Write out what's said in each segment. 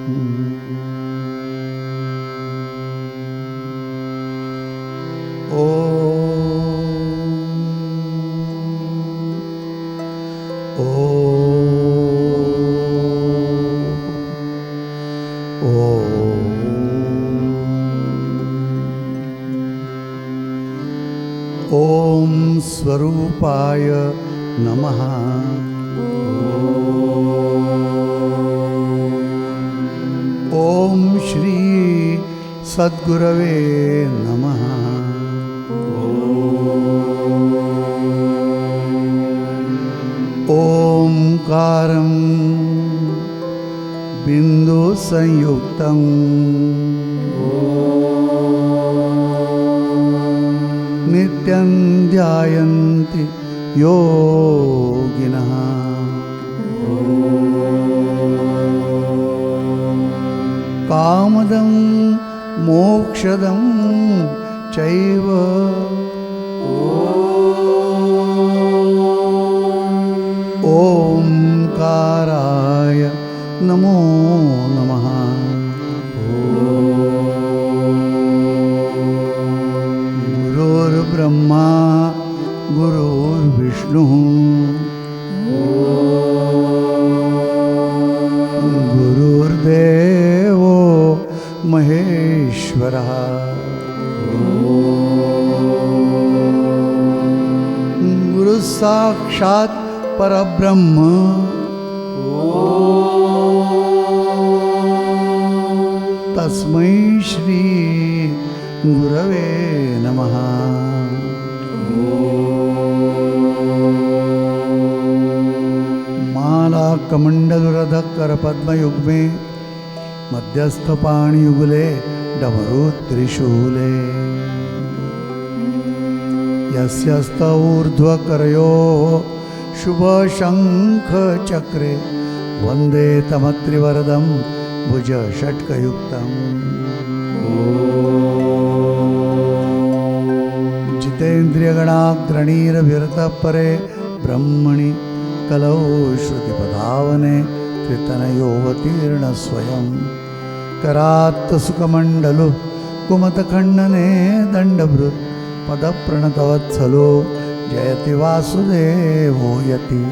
ओम स्वरूपाय नमः। ओम श्री सद्गुरवे नमः। ओंकारं बिंदु संयुक्तं नित्यं ध्यायन्ति योगिनः। कामदं मोक्षदं चैव ओंकाराय नमो नमः। गुरुर्ब्रह्मा गुरुर्विष्णुः गुरुर्देवो महेश्वरः। गुरु साक्षात् परब्रह्म तस्मै श्री गुरवे नमः। माला कमंडलुरधर कर पद्मयुग्मे मध्यस्थ पाणियुगले डमरू त्रिशूले यस्यस्त ऊर्ध्वकरयो शुभ शंख चक्रे वंदे तमत्रिवरदं भुज षट्कयुक्तम्। जितेन्द्रियगणाग्रणीरविरतः परे ब्रह्मणि कलौ श्रुतिपदावने त्रितनयोऽवतीर्ण स्वयं करात्त सुखमण्डलो कुमतखण्डने दण्डभृत् पदप्रणतवत्सलो जयति वासुदेवो यति।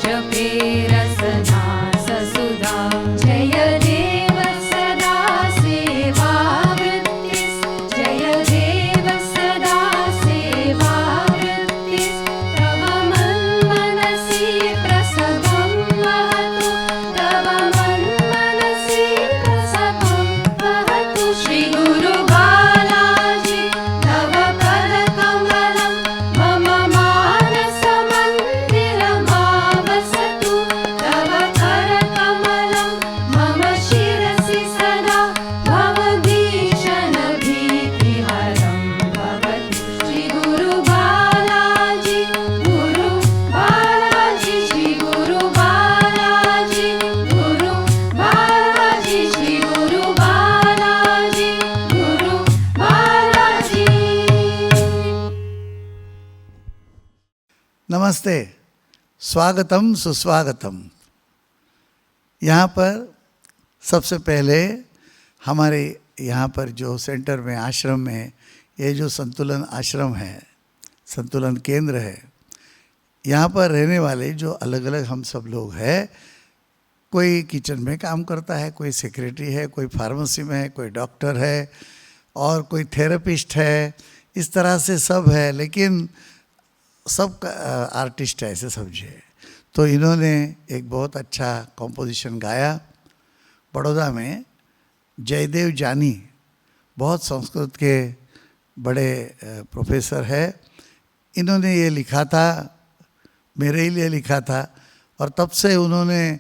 जपे रसना ससुधा जय देव सदा सेवावृत्तिस् जय देव सदा सेवावृत्तिस् तव मन्मनसि प्रसवं वहतु तव मन्मनसि प्रसवं वहतु श्री गुरु बालाजी तव पदकमलं मम मानसमन्दिरमावसतु तव करकमलं मम शिरसि सदा भवदीशनभीतिहरं भवतु श्री गुरु बालाजी श्री गुरु बालाजी श्री गुरु बालाजी नमस्ते, स्वागतम सुस्वागतम। यहाँ पर सबसे पहले हमारे यहाँ पर जो सेंटर में आश्रम में ये जो संतुलन आश्रम है, संतुलन केंद्र है, यहाँ पर रहने वाले जो अलग अलग हम सब लोग हैं, कोई किचन में काम करता है, कोई सेक्रेटरी है, कोई फार्मेसी में है, कोई डॉक्टर है और कोई थेरेपिस्ट है, इस तरह से सब है, लेकिन सब आर्टिस्ट है, ऐसे समझिए। तो इन्होंने एक बहुत अच्छा कॉम्पोजिशन गाया बड़ौदा में। जयदेव जानी बहुत संस्कृत के बड़े प्रोफेसर है, इन्होंने ये लिखा था, मेरे ही लिए लिखा था, और तब से उन्होंने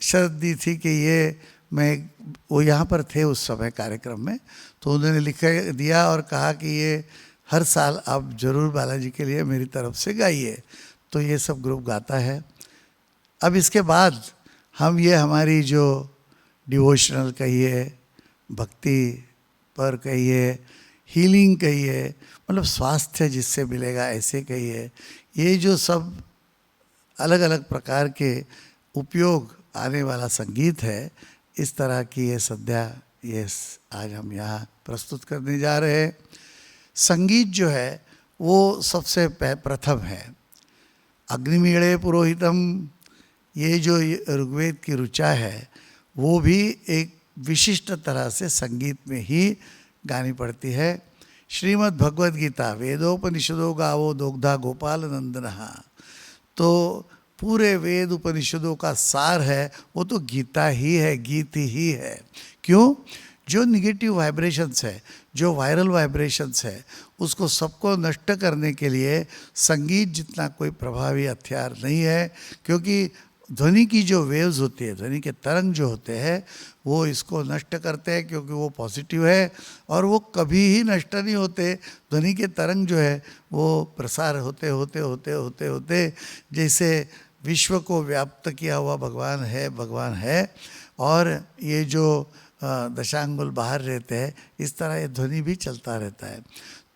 शर्त दी थी कि ये वो यहाँ पर थे उस समय कार्यक्रम में, तो उन्होंने लिख दिया और कहा कि ये हर साल आप जरूर बालाजी के लिए मेरी तरफ से गाइए। तो ये सब ग्रुप गाता है। अब इसके बाद हम ये हमारी जो डिवोशनल कहिए, भक्ति पर कहिए, हीलिंग कहिए, मतलब स्वास्थ्य जिससे मिलेगा ऐसे कहिए, ये जो सब अलग अलग प्रकार के उपयोग आने वाला संगीत है, इस तरह की ये सद्या ये आज हम यहाँ प्रस्तुत करने जा रहे हैं। संगीत जो है वो सबसे प्रथम है। अग्निमीणे पुरोहितम, ये जो ऋग्वेद की ऋचा है वो भी एक विशिष्ट तरह से संगीत में ही गानी पड़ती है। श्रीमद् भगवद गीता वेदोपनिषदों गावो दोग्धा गोपाल नंदनहा, तो पूरे वेद उपनिषदों का सार है वो तो गीता ही है, गीत ही है। क्यों? जो निगेटिव वाइब्रेशंस है, जो वायरल वाइब्रेशंस है, उसको सबको नष्ट करने के लिए संगीत जितना कोई प्रभावी हथियार नहीं है, क्योंकि ध्वनि की जो वेव्स होती है, ध्वनि के तरंग जो होते हैं, वो इसको नष्ट करते हैं, क्योंकि वो पॉजिटिव है और वो कभी ही नष्ट नहीं होते। ध्वनि के तरंग जो है वो प्रसार होते होते होते होते होते जैसे विश्व को व्याप्त किया हुआ भगवान है और ये जो दशांगुल बाहर रहते हैं, इस तरह ये ध्वनि भी चलता रहता है।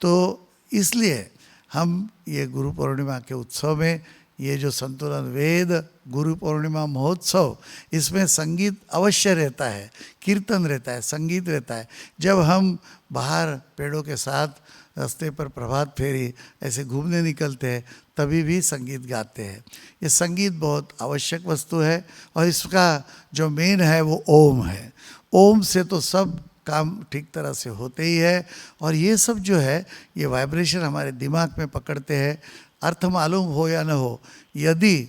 तो इसलिए हम ये गुरु पूर्णिमा के उत्सव में ये जो संतुलन वेद गुरु पूर्णिमा महोत्सव, इसमें संगीत अवश्य रहता है, कीर्तन रहता है, संगीत रहता है। जब हम बाहर पेड़ों के साथ रास्ते पर प्रभात फेरी ऐसे घूमने निकलते हैं, तभी भी संगीत गाते हैं। ये संगीत बहुत आवश्यक वस्तु है और इसका जो मेन है वो ओम है। ओम से तो सब काम ठीक तरह से होते ही है। और ये सब जो है ये वाइब्रेशन हमारे दिमाग में पकड़ते हैं, अर्थ मालूम हो या न हो, यदि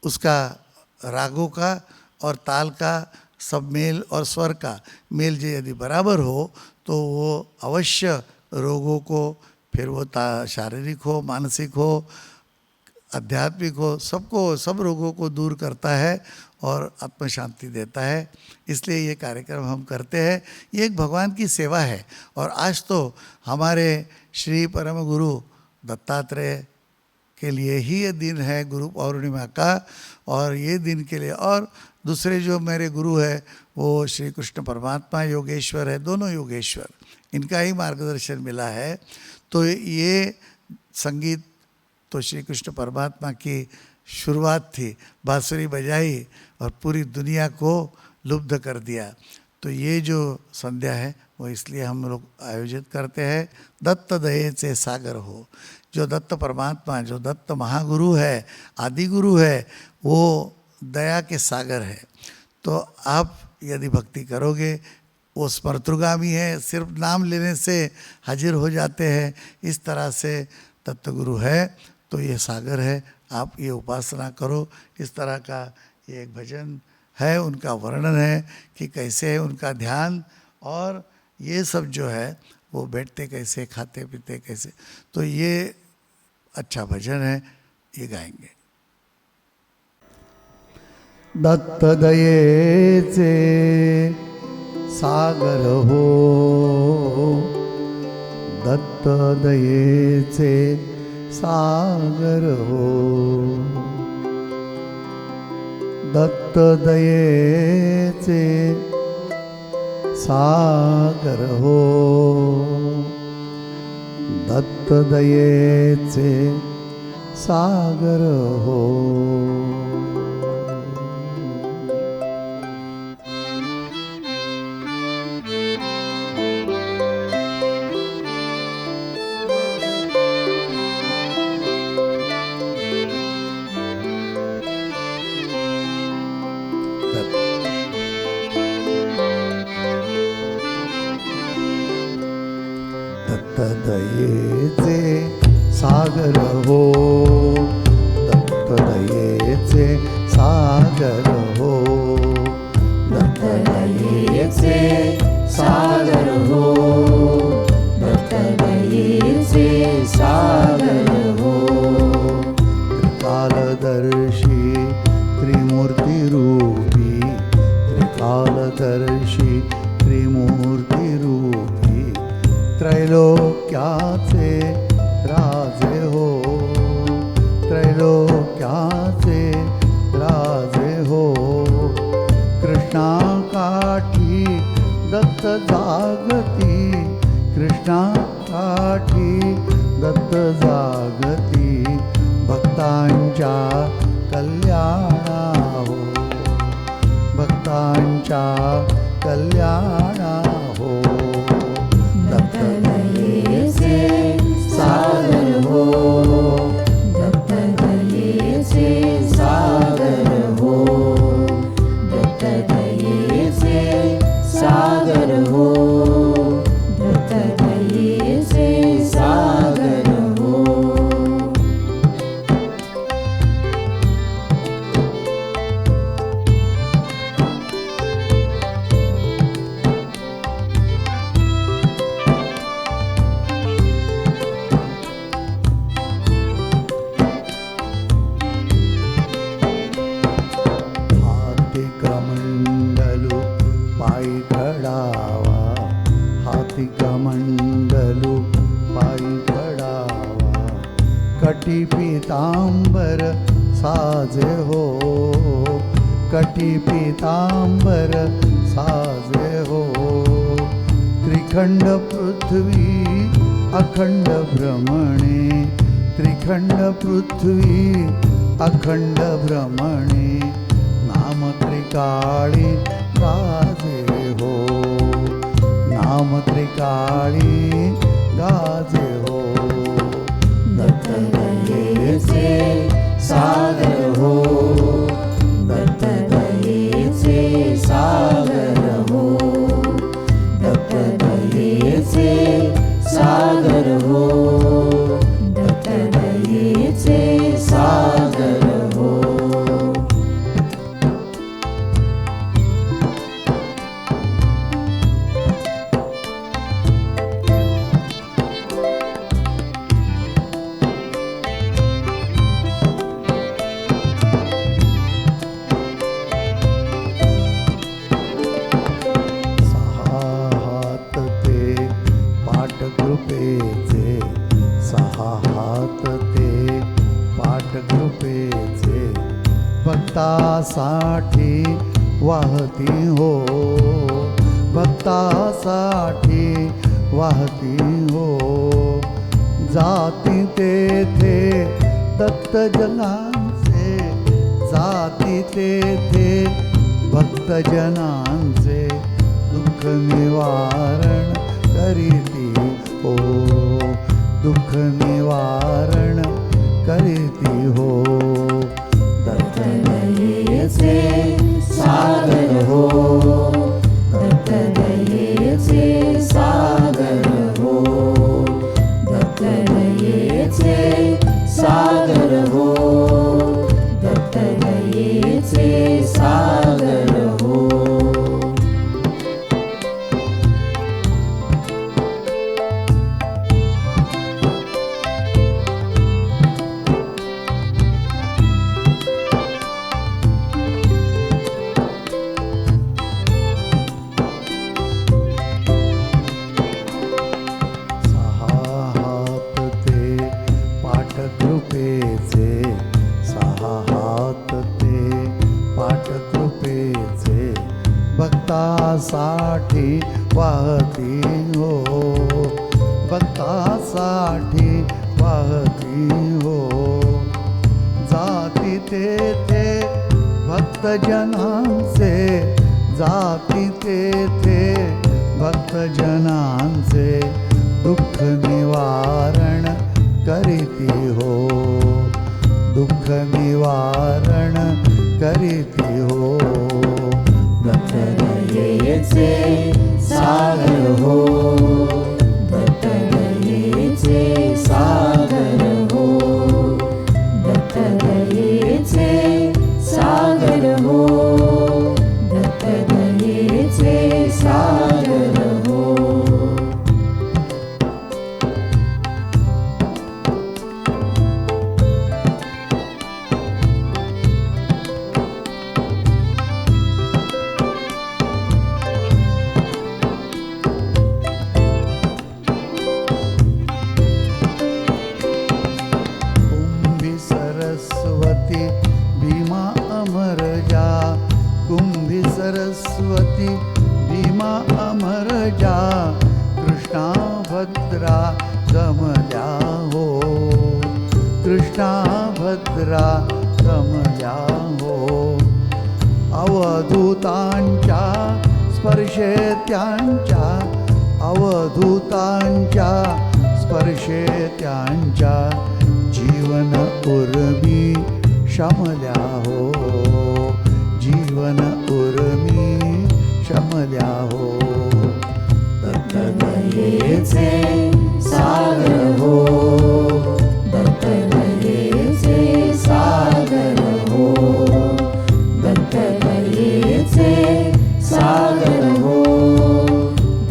उसका रागों का और ताल का सब मेल और स्वर का मेल जो यदि बराबर हो, तो वो अवश्य रोगों को, फिर वो शारीरिक हो, मानसिक हो, आध्यात्मिक हो, सब रोगों को दूर करता है और आत्म शांति देता है। इसलिए ये कार्यक्रम हम करते हैं। ये एक भगवान की सेवा है। और आज तो हमारे श्री परम गुरु दत्तात्रेय के लिए ही ये दिन है, गुरु पूर्णिमा का। और ये दिन के लिए और दूसरे जो मेरे गुरु है वो श्री कृष्ण परमात्मा योगेश्वर है, दोनों योगेश्वर, इनका ही मार्गदर्शन मिला है। तो ये संगीत तो श्री कृष्ण परमात्मा की शुरुआत थी, बांसुरी बजाई और पूरी दुनिया को लुब्ध कर दिया। तो ये जो संध्या है वो इसलिए हम लोग आयोजित करते हैं, दत्त दये से सागर हो। जो दत्त परमात्मा, जो दत्त महागुरु है, आदि गुरु है, वो दया के सागर है। तो आप यदि भक्ति करोगे, वो स्मर्तुगामी है, सिर्फ नाम लेने से हाजिर हो जाते हैं, इस तरह से दत्त गुरु है। तो ये सागर है, आप ये उपासना करो। इस तरह का ये एक भजन है, उनका वर्णन है कि कैसे है उनका ध्यान, और ये सब जो है वो बैठते कैसे, खाते पीते कैसे। तो ये अच्छा भजन है, ये गाएंगे। दत्त दयेचे सागर हो, दत्त दयेचे सागर हो, दत्त दयेचे सागर हो, दत्त दयेचे सागर हो। दत्त दयेचे सागर हो, दत्त दयेचे सागर हो, दत्त दयेचे सागर हो, दत्त दयेचे सागर हो। त्रिकालदर्शी त्रिमूर्ती रूपी, त्रिकालदर्शी त्रिमूर्ती रूपी, त्रैलोक्याचे राजे हो, त्रैलोक्याचे राजे हो। कृष्णा काठी दत्त जागती, कृष्णा काठी दत्त जागती, भक्तांच्या कल्याणा हो, भक्तांच्या कल्याणा हो। दत्त दयेचे सागर हो, दत्त दयेचे सागर हो, दत्त दयेचे सागर हो, दत्त दयेचे सागर हो। हातिकमंडलु पायी घडावा, हातिकमंडलु पायी घडावा, कटी पीतांबर साजे हो, कटी पीतांबर साजे हो। त्रिखंड पृथ्वी अखंड भ्रमणे, त्रिखंड पृथ्वी अखंड भ्रमणे, नाम त्रिकाळी गाजे हो, नाम त्रिकाळी गाजे हो। दत्त दयेचे सागर हो, दत्त दयेचे सागर हो, दत्त दयेचे सागर हो, दत्त दयेचे सागर हो। कृपेचे सहा हात ते पाठकृपेचे, भक्तासाठी वाहती हो, भक्तासाठी वाहती हो। जाती तेथे दत्तजनांचे, जाती तेथे भक्तजनांचे, दुःख निवारण करीती हो, दुःख निवारण करीती हो. दत्तदयेचे सागर हो, दत्तदयेचे सागर हो, दत्तदयेचे सागर हो, दत्तदयेचे सागर हो. कृपेचे सहा हात ते पाठकृपेचे भक्तासाठी वाहती हो, भक्तासाठी वाहती हो. जाती तेथे भक्तजनांचे, जाती तेथे भक्तजनांचे दुःख निवारण करीती हो, दुःख निवारण करीती हो. दत्तदयेचे सागर हो, दत्तदयेचे सागर हो, दत्तदयेचे सागर हो, दत्तदयेचे सागर हो. सरस्वती भीमा अमर जा, कुंभी सरस्वती भीमा अमर जा. कृष्णा भद्रा गमल्या हो, कृष्णा भद्रा गमल्या हो. अवधूतांच्या स्पर्शे त्यांच्या, अवधूतांच्या स्पर्शे त्यांच्या जीवन उर्मी शमल्या हो, जीवन उर्मी शमल्या हो. दत्तदयेचे सागर हो, दत्तदयेचे सागर हो, दत्तदयेचे सागर हो,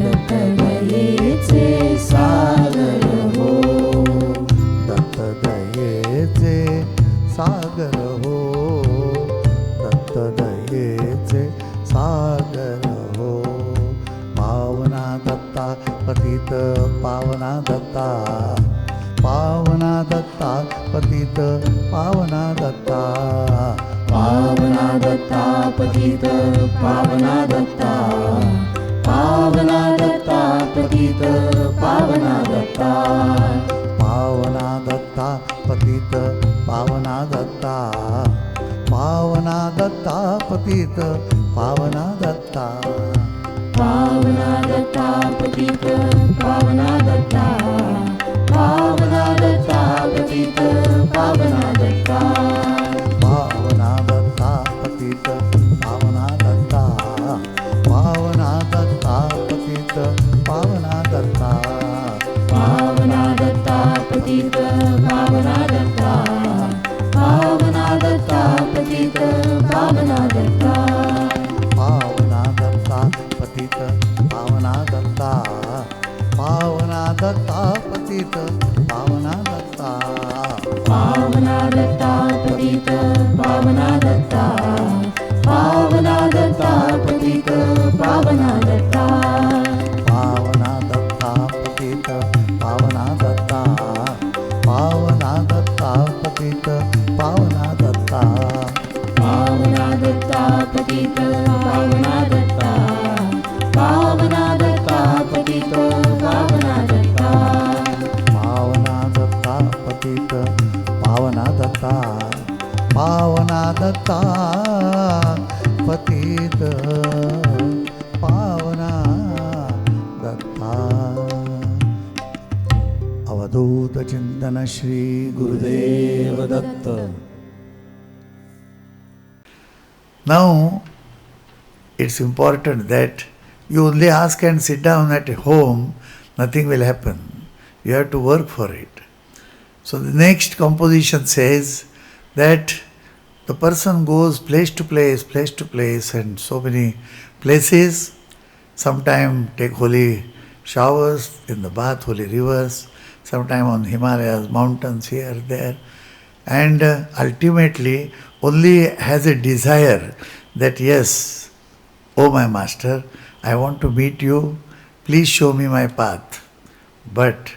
दत्तदयेचे सागर हो. दत्तदयेचे सागर हो, दत्तदयेचे सागर हो. पावना दत्ता पतित पावना दत्ता, पावना दत्ता पतित पावना दत्ता, पावना दत्ता पतित पावना दत्ता, पावना दत्ता पतित पावना दत्ता, पावना दत्ता पतित पावना दत्ता, पावना दत्ता पतित पावना दत्ता. पावना दत्ता पतित पावना दत्ता, पावना दत्ता पतित पावना दत्ता, पावना दत्ता पतित पावना दत्ता, पावना दत्ता पतित पावना दत्ता. पावना दत्ता पतित पावना दत्ता, पावना दत्ता पतित पावना दत्ता, पावना दत्ता पतित पावना दत्ता, पावना दत्ता पतित पावना दत्ता. पावना दत्ता पतित पावना दत्ता, पावना दत्ता पतित पावना दत्ता, पावना दत्ता पतित पावना दत्ता, पावना दत्ता पतित पावना दत्ता. पावना दत्ता पतित पावना दत्ता, पावना दत्ता पतित पावना दत्ता, पावना दत्ता पतित पावना दत्ता, पावना दत्ता पतित पावना अवधूत चिंतन Shri Gurudev Datta. Now it's important that you only ask and sit down at home, nothing will happen. You have to work for it. So the next composition says that the person goes place to place, and so many places. Sometime take holy showers in the bath, holy rivers, sometime on Himalayas, mountains here, there, and ultimately only has a desire that yes, oh my master, I want to meet you, please show me my path. But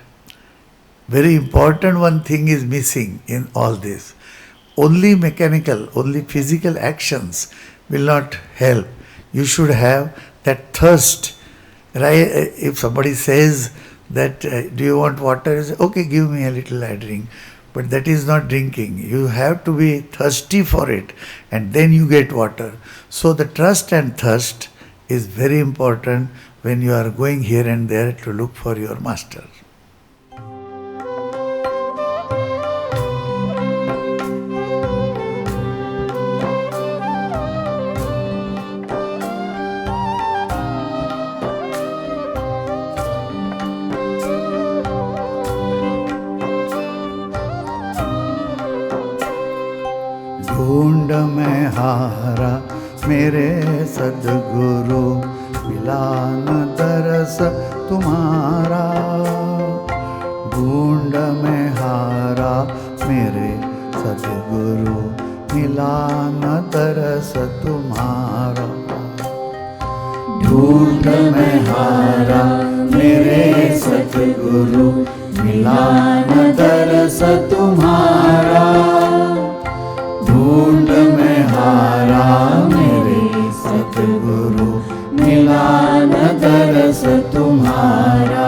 very important one thing is missing in all this. Only mechanical, only physical actions will not help. You should have that thirst. Right? If somebody says that, do you want water? You say, okay, give me a little, I drink. But that is not drinking. You have to be thirsty for it, and then you get water. So the trust and thirst is very important when you are going here and there to look for your master. ढूंढ में हारा मेरे सद्गुरु, मिला न दरस तुम्हारा. ढूंढ में हारा मेरे सद्गुरु, मिला न दरस तुम्हारा. ढूंढ में हारा मेरे सद्गुरु, मिला न दरस तुम्हारा. ढूंढ में हारा मेरे सतगुरु, मिला न दरस तुम्हारा.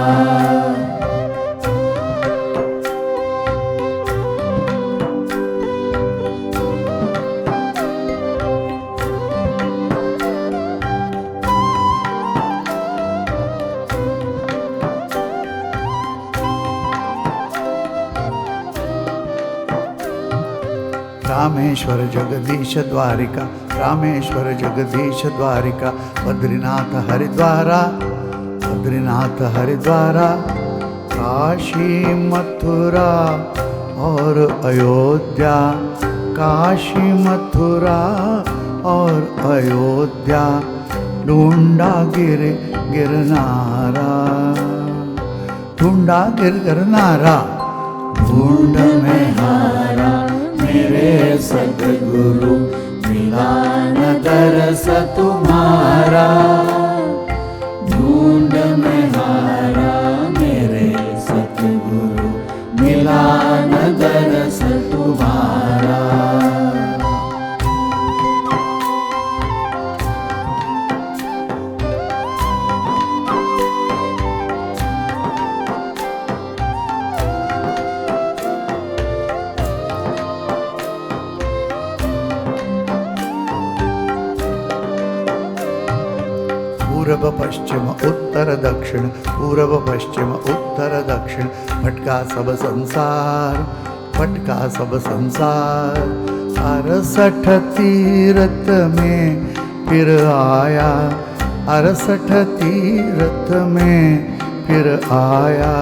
रामेश्वर जगदीश द्वारिका, रामेश्वर जगदीश द्वारिका, बद्रीनाथ हरिद्वारा, बद्रीनाथ हरिद्वारा. काशी मथुरा और अयोध्या, काशी मथुरा और अयोध्या. ढूंढा गिरनारा, ढूंढा गिरनारा. ढूंढ में हारा मेरे सद्गुरु, मिला न दरस तुम्हारा. ढूंढ में हारा मेरे सद्गुरु, मिला न दरस तुम्हारा. पूर्व पश्चिम उत्तर दक्षिण, पूर्व पश्चिम उत्तर दक्षिण. भटका सब संसार, भटका सब संसार. 68 तीरथ में फिर आया, 68 तीरथ में फिर आया.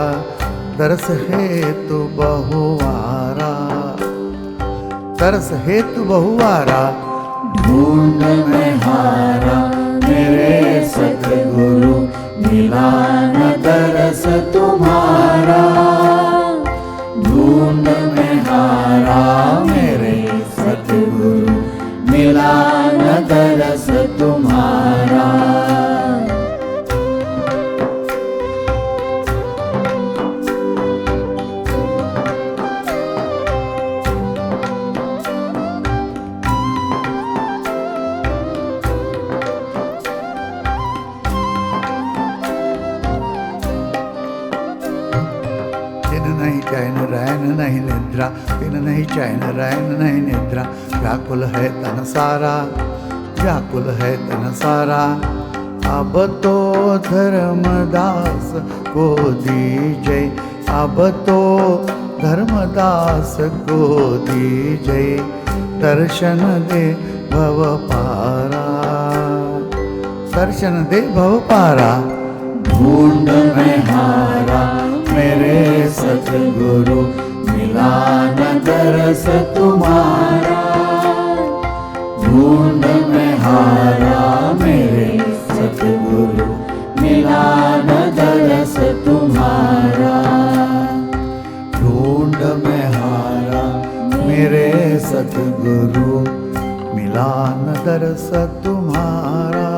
दरस हेतु बहुवारा, दरस हेतु बहुवारा. ढूंढ में हारा मेरे सद्गुरु, मिला न दरस तुम्हारा. ढूंढ में हारा मेरे सद्गुरु, मिला न दरस तुम्हारा. नहीं चैन रैन नहीं निद्रा, दिन नहीं चैन रैन नहीं निद्रा. व्याकुल है तन सारा, व्याकुल है तन सारा. अब तो धर्मदास को दीजय, अब तो धर्मदास को दीजे दर्शन दे भव पारा, दर्शन दे भव पारा। ढूंढ में हारा मेरे सतगुरु, मिला न दरस तुम्हारा। ढूंढ में हारा मेरे सतगुरु, मिला न दरस तुम्हारा। ढूंढ में हारा मेरे सतगुरु, मिला न दरस तुम्हारा।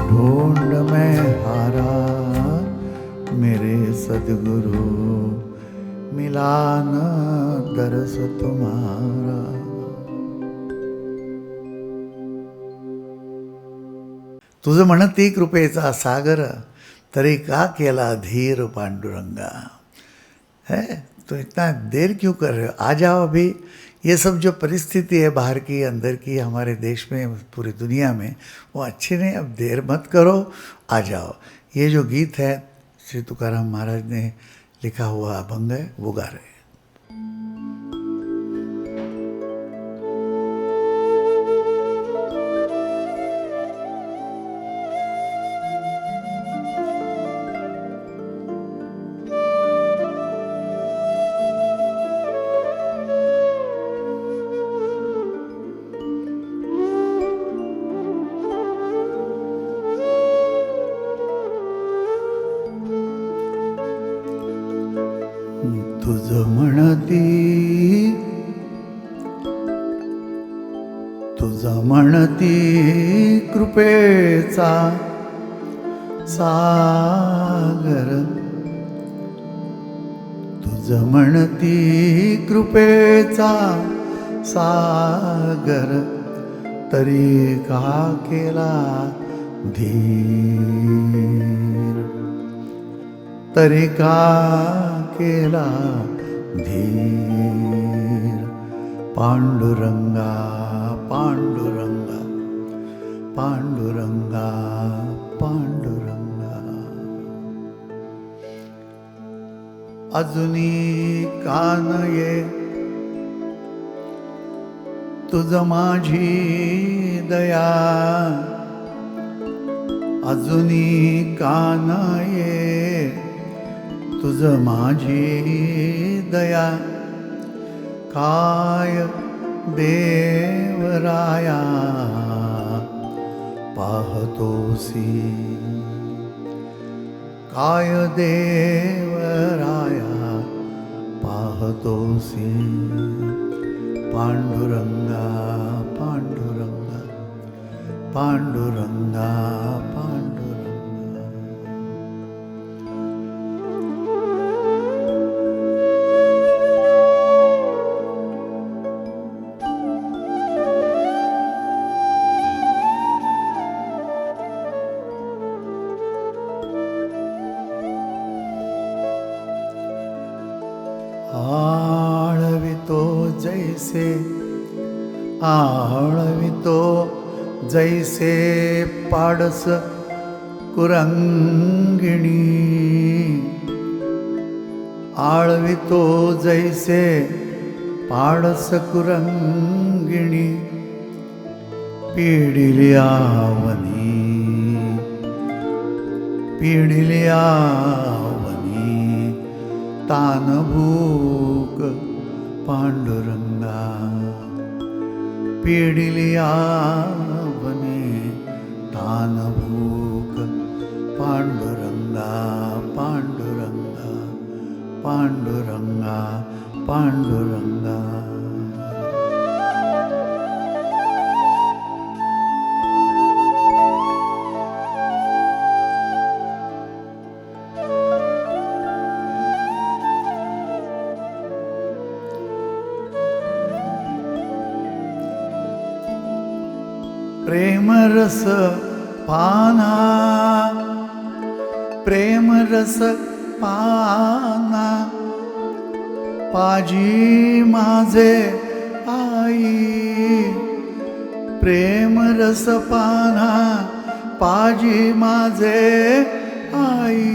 ढूंढ में हारा मेरे सतगुरु, मिला न दरस तुम्हारा। तुझ म्हणती कृपेचा सागर, तरी का केला धीर पांडुरंगा। है तो इतना देर क्यों कर रहे हो, आ जाओ अभी। ये सब जो परिस्थिति है बाहर की अंदर की, हमारे देश में पूरी दुनिया में, वो अच्छी नहीं। अब देर मत करो, आ जाओ। ये जो गीत है श्री तुकाराम महाराज ने लिखा हुआ अभंग है, वो गा रहे हैं। तुझ म्हणती, तुझ म्हणती कृपेचा सागर, तुझ म्हणती कृपेचा सागर, तरी का केला धीर, तरी का केला धीर। पांडुरंगा पांडुरंगा पांडुरंगा पांडुरंगा। अजुनी कान ये तुझ माझी दया, अजुनी कान ये तुझ माझी दया। काय देवराया पाहतोसी, काय देवराया पाहतोसी। पांडुरंगा पांडुरंगा पांडुरंगा पांडुरंगा। आळवितो जैसे, आळवितो जैसे पाडस कुरंगिणी, आळवितो जैसे पाडस कुरंगिणी। पिडिली आवनी, पिडिली आवनी तान भूक पांडुरंगा। पिडिली आवनी तान भूक पांडुरंगा पांडुरंगा पांडुरंगा पांडुरंगा। प्रेम रस पाना, प्रेम रस पाना, पाजी माझे आई। प्रेम रस पाना, पाजी माझे आई।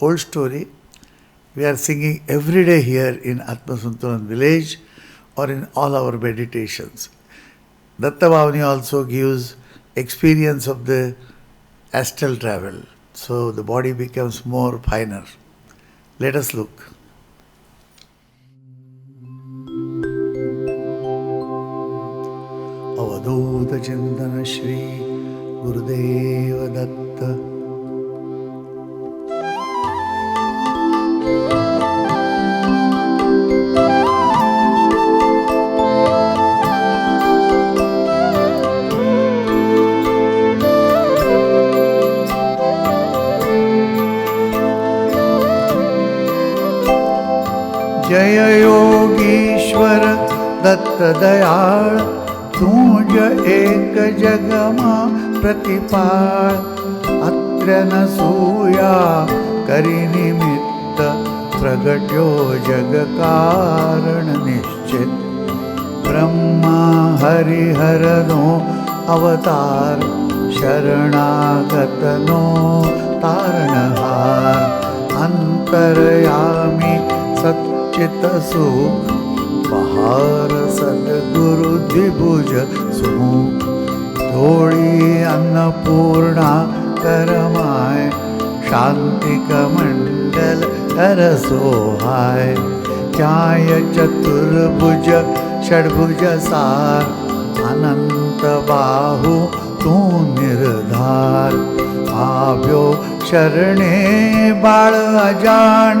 old story. We are singing every day here in Atmasantulan village or in all our meditations. Datta Bhavani also gives experience of the astral travel. So the body becomes more finer. Let us look. अवधूत चिंतन श्री गुरुदेव दत्त. जय योगीश्वर दत्त दयाळ, तुझ एक जगमा प्रतिपाळ. अत्र नसूया करी निमित्त, प्रगट्यो जग कारण निश्चित. ब्रह्मा हरिहरनो अवतार, शरणागतनो तारणहार. अंतरयामी सच्चित सुख, बहार सद्गुरु द्विभुज सुमुख. धोळी अन्नपूर्णा करमाय, शांतिक मंडल कर सोहाय. न्याय चतुर्भुज षड्भुज सार, अनंत बाहु तू निर्धार. आव्यो शरणे बाळ अजान,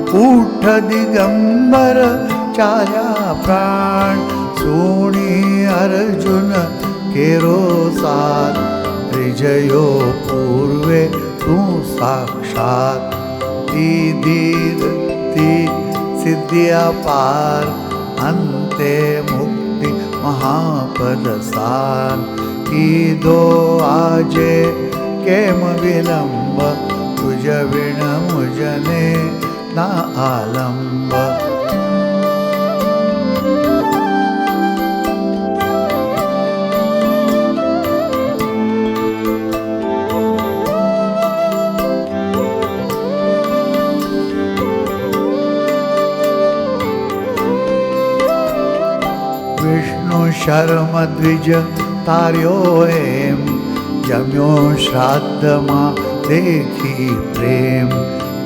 उठ दिगंबर चाल्या प्राण. सोणी अर्जुन केरो साथ, रिजयो पूर्वे तू साक्षात. ती धीर ती सिद्धिया पार, अंते मुक्ति महापद सार. ईदो आजे केम विलंब, तुझ विण मुजने ना आलंब. विष्णु शर्म द्विज तार्यो एम, जम्यो श्राद्धमा देखी प्रेम.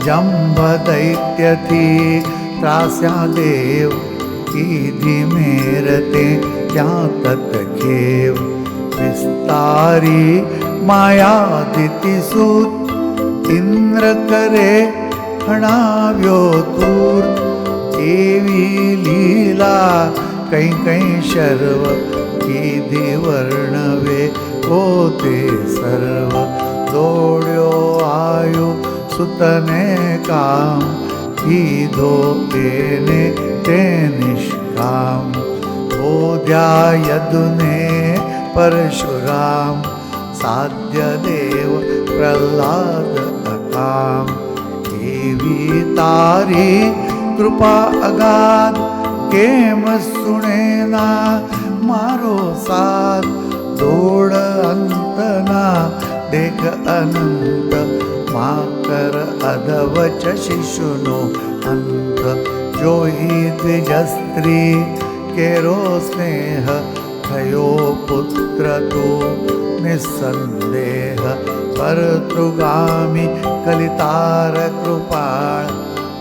जंब दैत्य थी त्रास्या देव, कीधी मेरते त्या तत खेव. विस्तारी मायादिति सूत, इंद्र करे हणाव्यो दूर. एवी लीला कै कै शर्व, कीधी वर्णवे होते सर्व. दौड्यो आयु सुतने काम, कीधो एने ते निष्काम. बोध्या यदुने परशुराम, साध्य देव प्रह्लाद अकाम. एवी तारी कृपा अगाध, केम सुनेना मारो साथ. दौड़ अंतना देख अनंत, माकर अधवच शिशुनो अंत. जोई द्विज स्त्री केरो स्नेह, भयो पुत्र तो निस्संदेह. परतृगामी कलितार कृपाळ,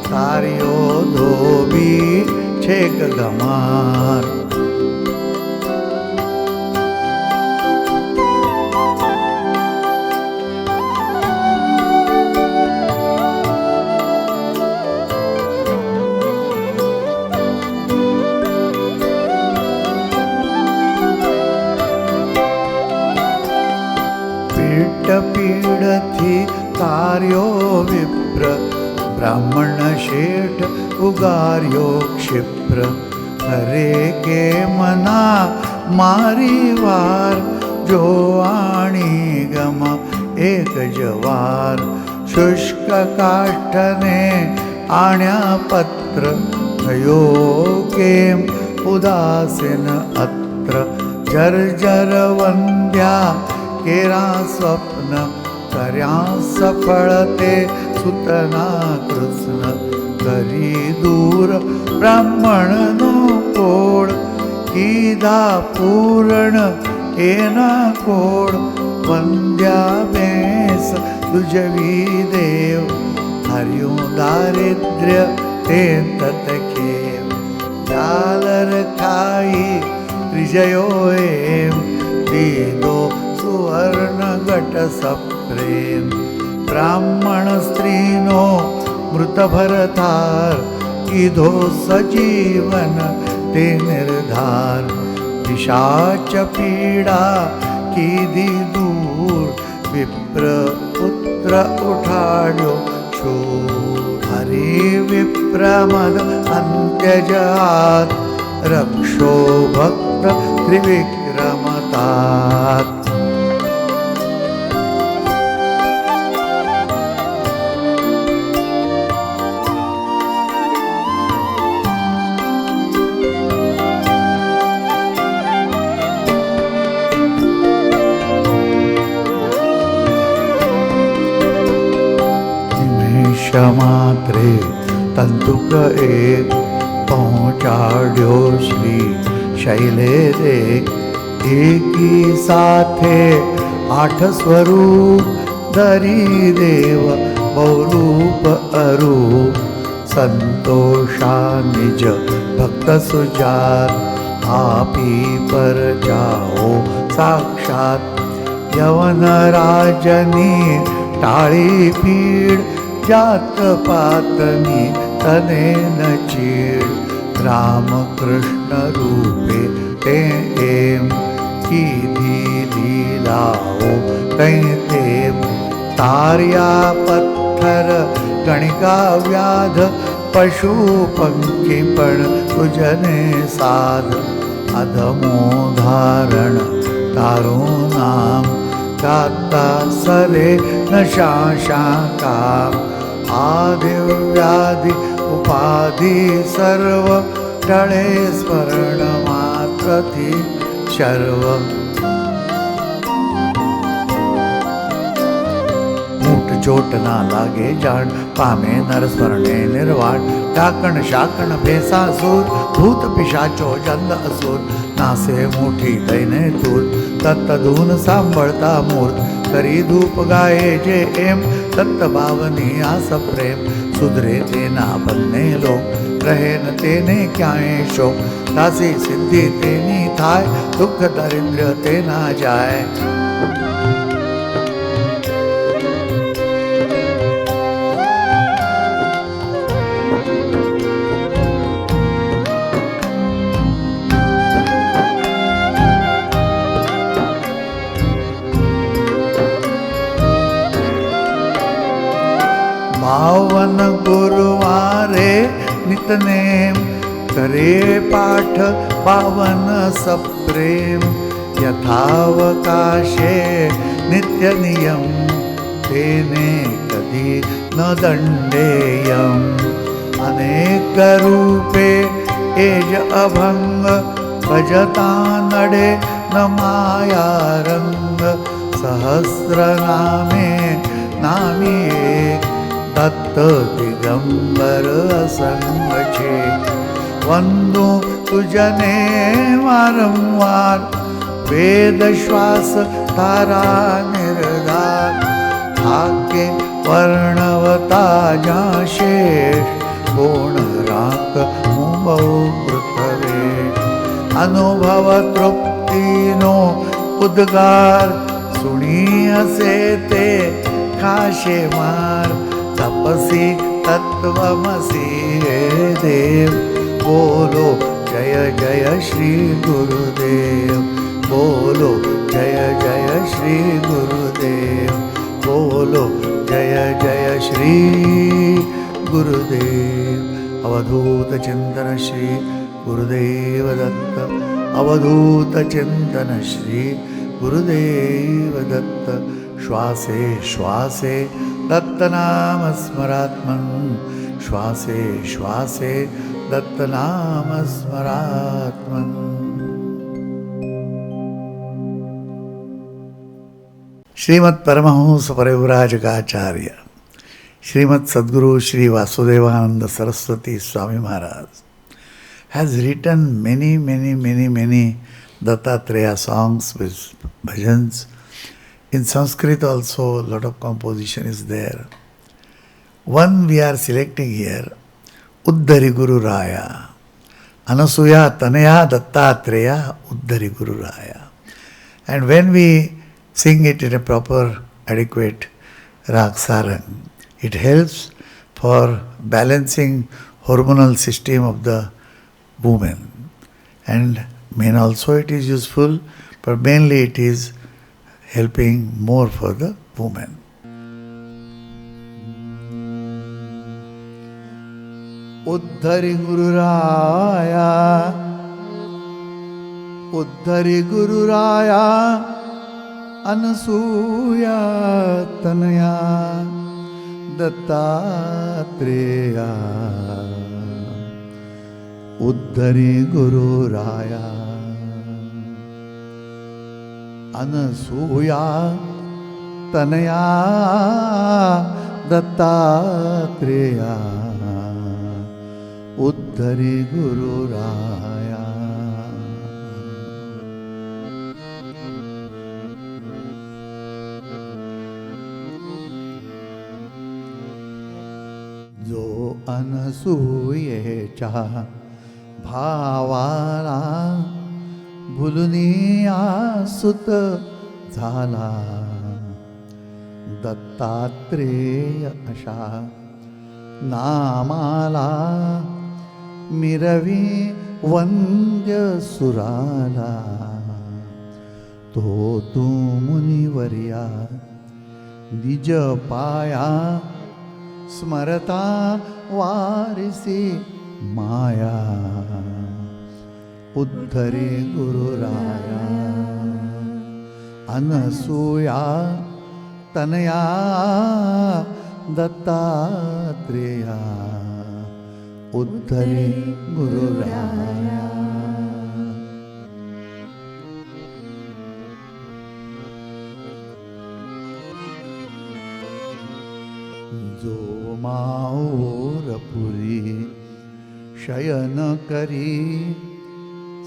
कार्यो धोबी छेक गमार. पीड थी कार्यो विप्र, ब्राह्मण शेठ उगार्यो क्षिप्र. हरे के मना मारी वार, जो आणी गम एक जवार. शुष्क काष्ठने आण्या पत्र, भयो केम उदासीन अत्र. जर्जर वंद्या केरा स्वप्न, कर्या सफल ते सुतना कृष्ण करी दूर ब्राह्मण नो कोड कीधा पूर्ण एना कोड वंद्या बेस दुजवी देव हरियो दारिद्र्य ते ततखेव जालर खाई त्रिजयो एम दीदो सुवर्ण घट सप्रेम ब्राह्मण स्त्रीनो मृत भरतार कीधो सजीवन ते निर्धार पिशाच पीडा कीधी दूर विप्र पुत्र उठाड्यो शूर हरि विप्र मद अंत्यजात रक्षो भक्त त्रिविक्रमतात मात्रे तंतुक एक पहुँचाड्यो श्री शैले देख एकी साथे 8 स्वरूप धरी देव बहुरूप अरूप संतोषा निज भक्त सुजात आपी पर जाओ साक्षात यवन राजनी टाळी पीड जात पातनी तने न चीड राम कृष्ण रूपे ते एम कीधी लीलाओ तै तेम तार्या पत्थर गणिका व्याध पशु पंखी पण तुझने साध अधमो धारण तारो नाम गाता सरे न शाशा आदि व्याधि उपाधि सर्व टळे स्मरण मात्र थी शर्व मूठ चोट ना लागे जाण पामे नर स्मरणे निर्वाण डाकण शाकण भेसासूर भूत पिशाचो जंद असुर नासे मोठी दैने तूर तत्तधून सांभळता मूर्त करी धूप गाये जे एम तत्त भावनी आस प्रेम सुधरे तेना बन्ने लोक रहे न तेने क्याए शोक दासी सिद्धि तेनी थाय दुख दरिद्र तेना जाय पावन गुरुवारे नितनेम करे पाठ पावन सप्रेम यथावकाशे नित्य नियम तेने कधी न दंडेयम अनेक रूपे एज अभंग भजता नडे न माया रंग सहस्र नामे नामी एक दत्त दिगंबर असंग छे वंदो तुझने वारंवार वेद श्वास तारा निर्धार थाके वर्णवता जाशेष कोण राख मुंबऊ पृथ्वेश अनुभव तृप्तीनो उद्गार सुनी असे ते खाशे मार तपसी तत्वमसी हे देव बोलो जय जय श्री गुरुदेव बोलो जय जय श्री गुरुदेव बोलो जय जय श्री गुरुदेव अवधूत चिंतन श्री गुरुदेव दत्त अवधूत चिंतन Shri Gurudev Datta श्वासे श्वासे दत्तनाम स्मरात्मन श्वासे श्वासे दत्तनाम स्मरात्मन। Srimad Paramahamsa Parivrajakaacharya, Srimad Sadguru Shri Vasudevananda Saraswati Swami Maharaj has written many Dattatreya songs with bhajans. In Sanskrit also a lot of composition is there. One we are selecting here, Uddhari Guru Raya, Anasuya Tanaya Dattatreya Uddhari Guru Raya. And when we sing it in a proper, adequate rag sarang, it helps for balancing hormonal system of the woman. And men also it is useful, but mainly it is helping more for the woman. Uddhari Guru Raya, Uddhari Guru Raya, Anasuya Tanaya Dattatreya Uddhari Guru Raya Anasuya Tanaya Dattatreya Uddhari Guru Raya. जो अनसूयेच्या भावाला भुलनिया सुत झाला, दत्तात्रेय अशा नामाला मिरवी वंद्य सुराला. तो तू मुनिवर्या निज पाया स्मरता वारिसी माया. उद्धरी गुरुराया अनसूया तनया दत्तात्रेया. उद्धरी गुरुराया. जो माऊरपुरी शयन करी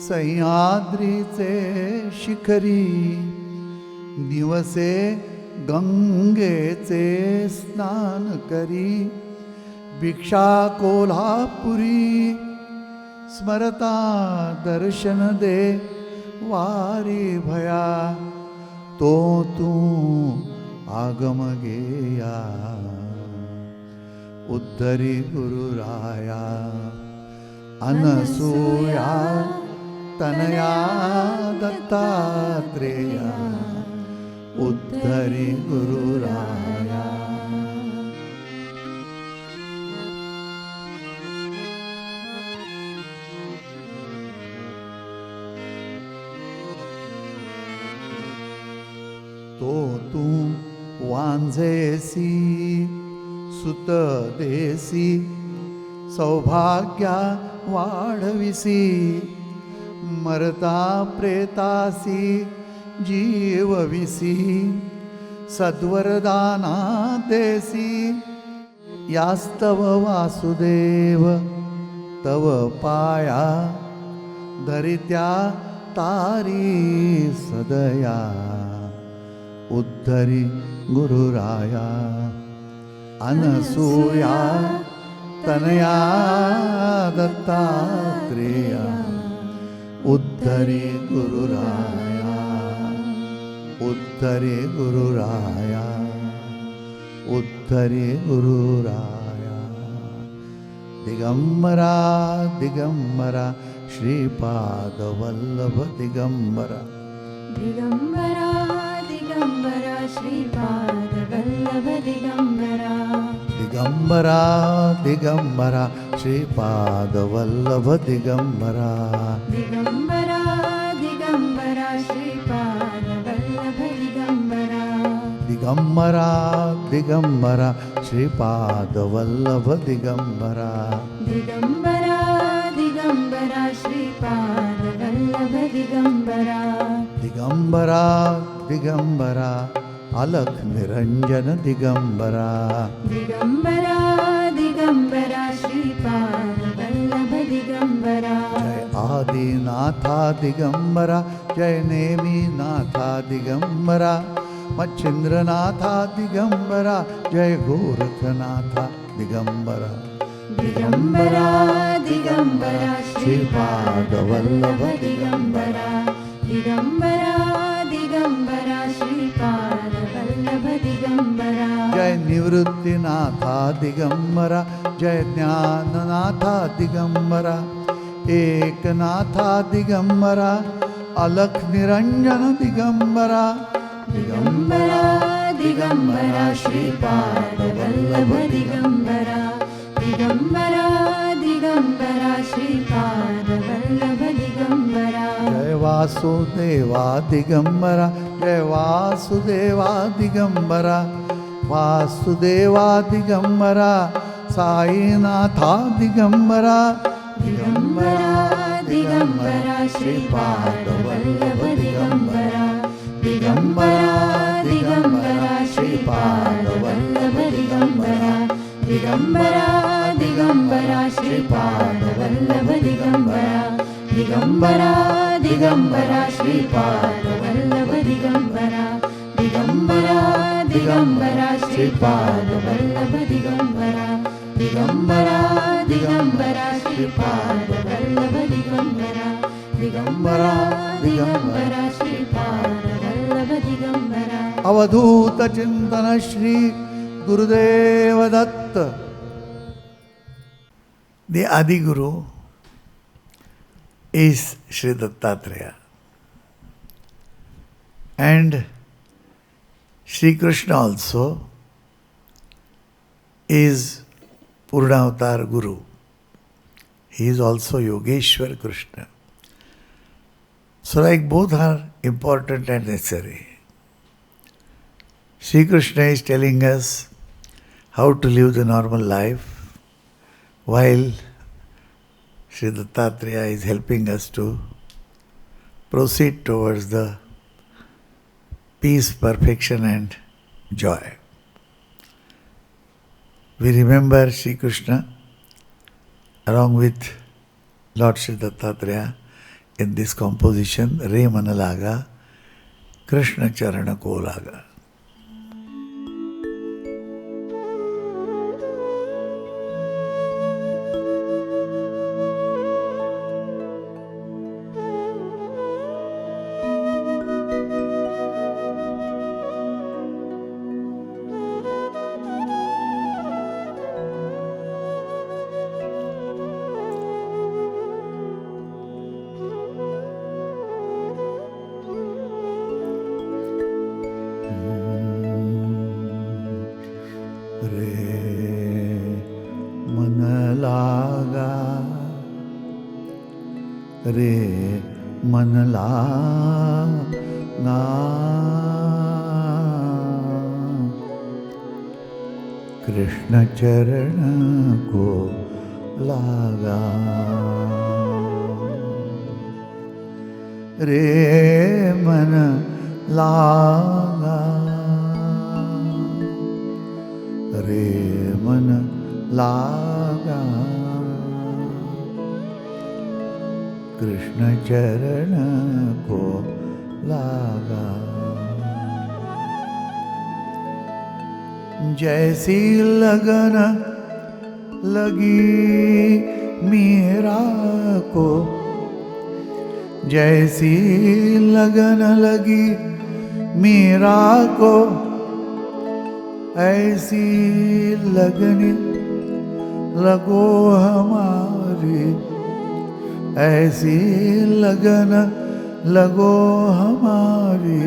सह्याद्रीचे शिखरी, दिवसे गंगेचे स्नान करी भिक्षा कोल्हापुरी. स्मरता दर्शन दे वारी भया, तो तू आगम गेया. उद्धरी गुरुराया अनसूया तनया दत्तात्रेया. उद्धरी गुरुराया. तो तू वांझेसी सुत देसी, सौभाग्या वाढविसी. मरता प्रेतासी जीवविसी, सद्वरदाना देसी. यास्तव वासुदेव तव पाया, धरित्या तारी सदया. उद्धरी गुरुराया अनसूया तनया दत्तात्रेया. उद्धरी गुरुराया. उद्धरी गुरुराया. उद्धरी गुरुराया. दिगंबरा दिगंबरा श्रीपाद वल्लभ दिगंबरा. दिगंबरा दिगंबरा श्रीपाद वल्लभ दिगंबरा. दिगंबरा दिगंबरा श्रीपाद वल्लभ दिगंबरा. दिगंबरा दिगंबरा श्रीपाद वल्लभ दिगंबरा. दिगंबरा दिगंबरा श्रीपाद वल्लभ दिगंबरा. दिगंबरा दिगंबरा श्रीपाद वल्लभ दिगंबरा. दिगंबरा दिगंबरा अलख निरंजन दिगंबरा। दिगंबरा दिगंबरा श्रीपाद वल्लभ दिगंबरा। जय आदिनाथा दिगंबरा, जय नेमिनाथा दिगंबरा, मच्छिंद्रनाथा दिगंबरा, जय गोरखनाथा दिगंबरा। दिगंबरा दिगंबरा श्रीपाद वल्लभ दिगंबरा। दिगंबरा दिगंबरा श्रीपाद वल्लभ दिगंबरा। जय निवृत्तिनाथा दिगंबरा, जय ज्ञाननाथा दिगंबरा, एकनाथा दिगंबरा, अलख निरंजन दिगंबरा। दिगंबरा दिगंबरा श्रीपाद वल्लभ दिगंबरा। दिगंबरा दिगंबरा श्रीपाद वल्लभ दिगंबरा। जय वासुदेवा दिगंबरा, जय वासुदेवा दिगंबरा, वासुदेवा दिगंबरा, साईनाथा दिगंबरा। दिगंबरा दिगंबरा श्रीपाद वल्लभ दिगंबरा। दिगंबरा दिगंबरा श्रीपाद वल्लभ दिगंबरा। दिगंबरा दिगंबरा श्रीपाद वल्लभ दिगंबरा। दिगंबरा दिगंबरा श्रीपाद वल्लभ दिगंबरा। दिगंबरा दिगंबरा श्रीपाद वल्लभ दिगंबरा। दिगंबरा दिगंबरा श्रीपाद वल्लभ दिगंबरा। दिगंबरा दिगंबरा श्रीपाद वल्लभ दिगंबरा। अवधूत चिंतन Shri Gurudev Datta. The Adi Guru is Sri Dattatreya, and Sri Krishna also is Purnavatar Guru. He is also Yogeshwar Krishna. So like both are important and necessary. Sri Krishna is telling us how to live the normal life, while Sri Dattatreya is helping us to proceed towards the peace, perfection and joy. We remember Sri Krishna along with Lord Sri Dattatreya in this composition, Re Manalaga, Krishna Charana Ko Laga. रे मन लागा, कृष्ण चरण को लागा। रे मन लागा, रे मन लागा, कृष्ण चरण को लागा। जैसी लगन लगी मीरा को, जैसी लगन लगी मीरा को, ऐसी लगन लगो हमारी, ऐसी लगन लगो हमारी।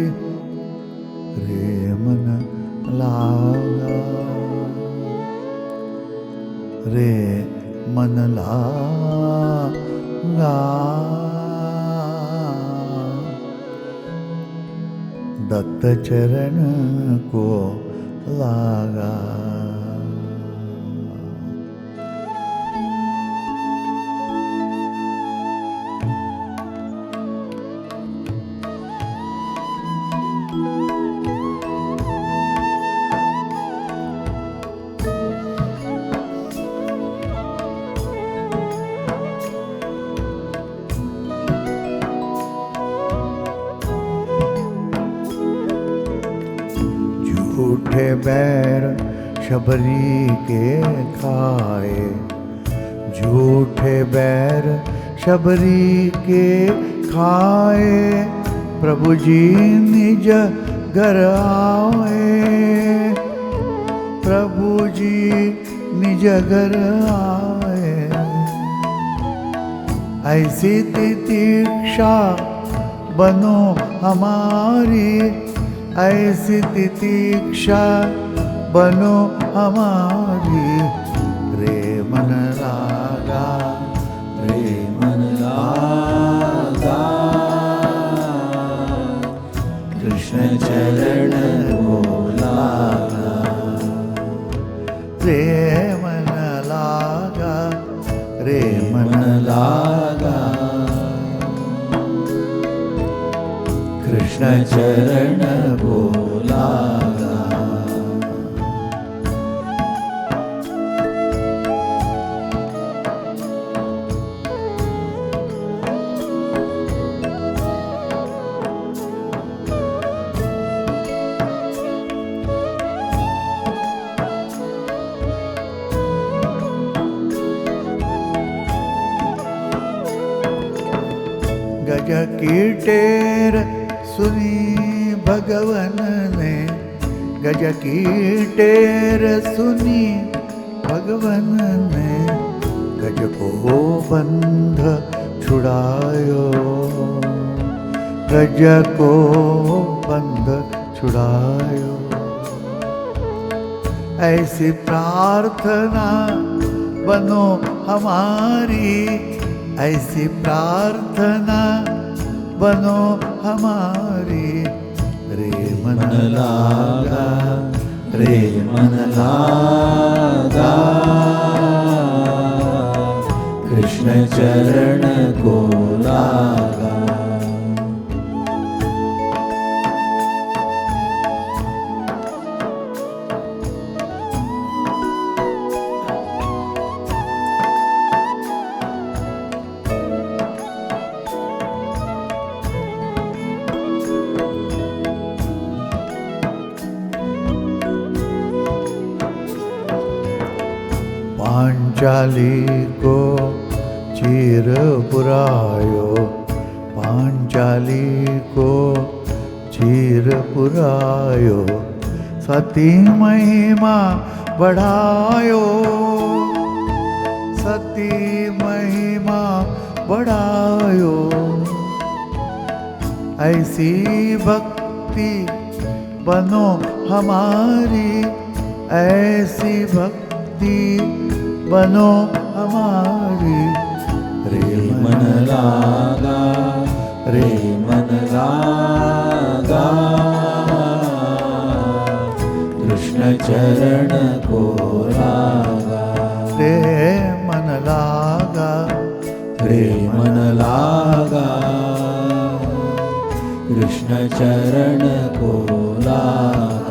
रे मन लागा, रे मन लागा, दत्त चरण को लागा। झूठे बैर शबरी के खाए, झूठे बैर शबरी के खाए, प्रभु जी निज घर आए, प्रभु जी निज घर आए। ऐसी तितीक्षा बनो हमारी, ऐसी तितीक्षा बनो हमारी, रे मन लागा, रे मन लागा, कृष्ण चरण को लागा, रे मन लागा, रे मन लागा, कृष्ण चरण को लागा। गज की टेर सुनी भगवन ने, गज की टेर सुनी भगवन ने, गज को बंध छुड़ायो, गज को बंध छुड़ायो। ऐसी प्रार्थना बनो हमारी, ऐसी प्रार्थना बनो हमारी, रे मन लागा, रे मन लागा, कृष्ण चरण को लागा। पांचाली को चीर पुरायो, पांचाली को चीर पुरायो, सती महिमा बढ़ायो, सती महिमा बढ़ायो। ऐसी भक्ति बनो हमारी, ऐसी भक्ति बनो हमारी, रे मन लागा, रे मन लागा, कृष्ण चरण को लागा, रे मन लागा, रे मन लागा, कृष्ण चरण को लागा।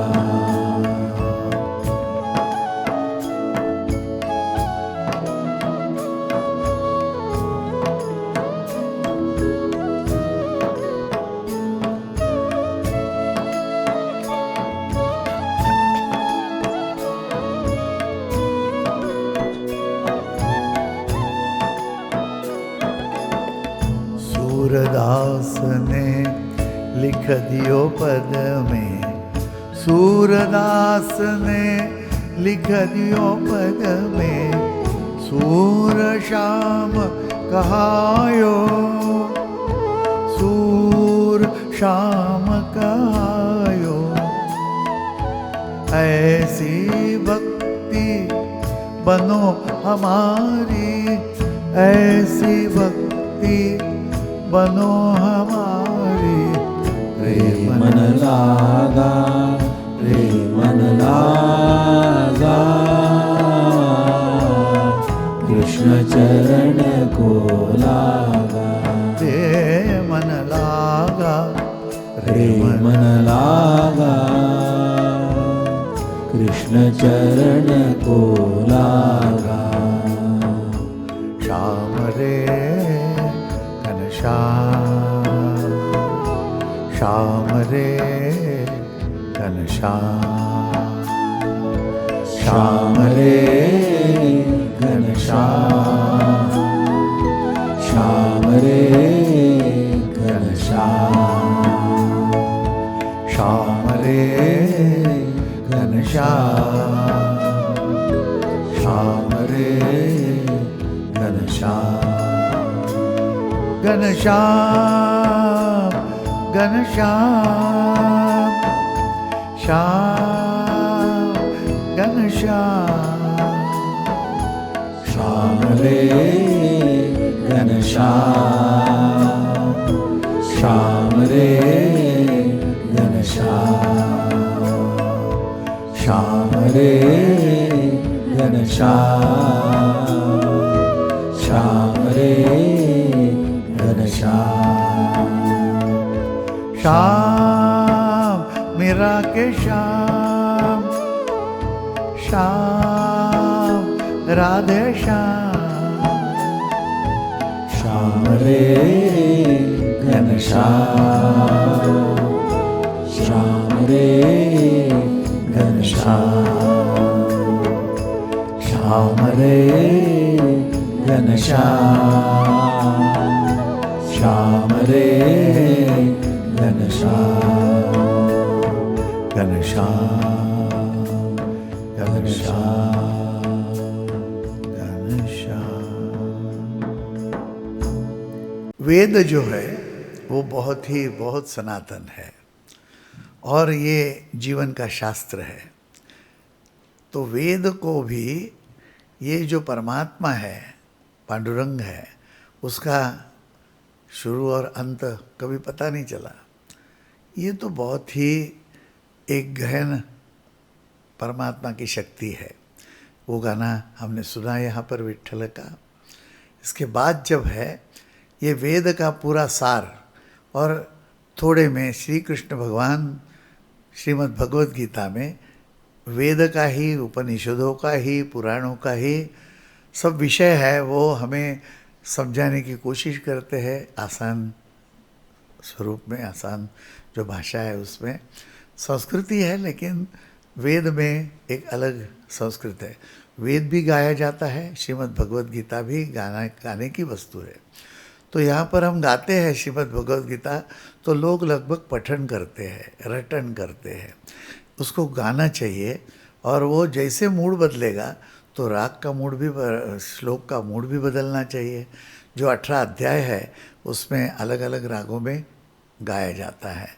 सूरदास ने लिख दियो पद में, सूरदास ने लिख दियो पद में, सूर श्याम कहायो, सूर श्याम कहायो। ऐसी भक्ति बनो हमारी, ऐसी भक्ति बनो हमारी, रे मन लागा, रे मन लागा, कृष्ण चरण को लागा, रे मन लागा, रे मन लागा, कृष्ण चरण को लागा। श्याम रे घनश्याम, श्याम रे घनश्याम। श्याम रे घनश्याम, श्याम रे घनश्याम, श्याम रे घनश्याम, श्याम रे घनश्याम, घनश्याम घनश्याम, श्याम घनश्याम, श्याम रे घनश्याम, श्याम रे घनश्याम, श्याम रे घनश्याम, श्याम रे घनश्याम, श्याम मेरा के श्याम, श्याम राधे श्याम, श्याम रे घनश्याम, श्याम रे घनश्याम, श्याम रे घनश्याम, श्याम रे घनश्याम, घनश्याम घनश्याम घनश्याम। वेद जो है वो बहुत सनातन है और ये जीवन का शास्त्र है। तो वेद को भी ये जो परमात्मा है, पांडुरंग है, उसका शुरू और अंत कभी पता नहीं चला। ये तो बहुत ही एक गहन परमात्मा की शक्ति है। वो गाना हमने सुना यहाँ पर विट्ठल का। इसके बाद जब है ये वेद का पूरा सार, और थोड़े में श्री कृष्ण भगवान श्रीमद् भगवद गीता में वेद का ही, उपनिषदों का ही, पुराणों का ही सब विषय है, वो हमें समझाने की कोशिश करते हैं आसान स्वरूप में, आसान जो भाषा है उसमें। संस्कृति है लेकिन वेद में एक अलग संस्कृत है। वेद भी गाया जाता है, श्रीमद् भगवद गीता भी गाने की वस्तु है। तो यहाँ पर हम गाते हैं श्रीमद् भगवद गीता, तो लोग लगभग पठन करते हैं, रटन करते हैं। उसको गाना चाहिए, और वो जैसे मूड बदलेगा तो राग का मूड भी, श्लोक का मूड भी बदलना चाहिए। जो 18 अध्याय है उसमें अलग अलग रागों में गाया जाता है।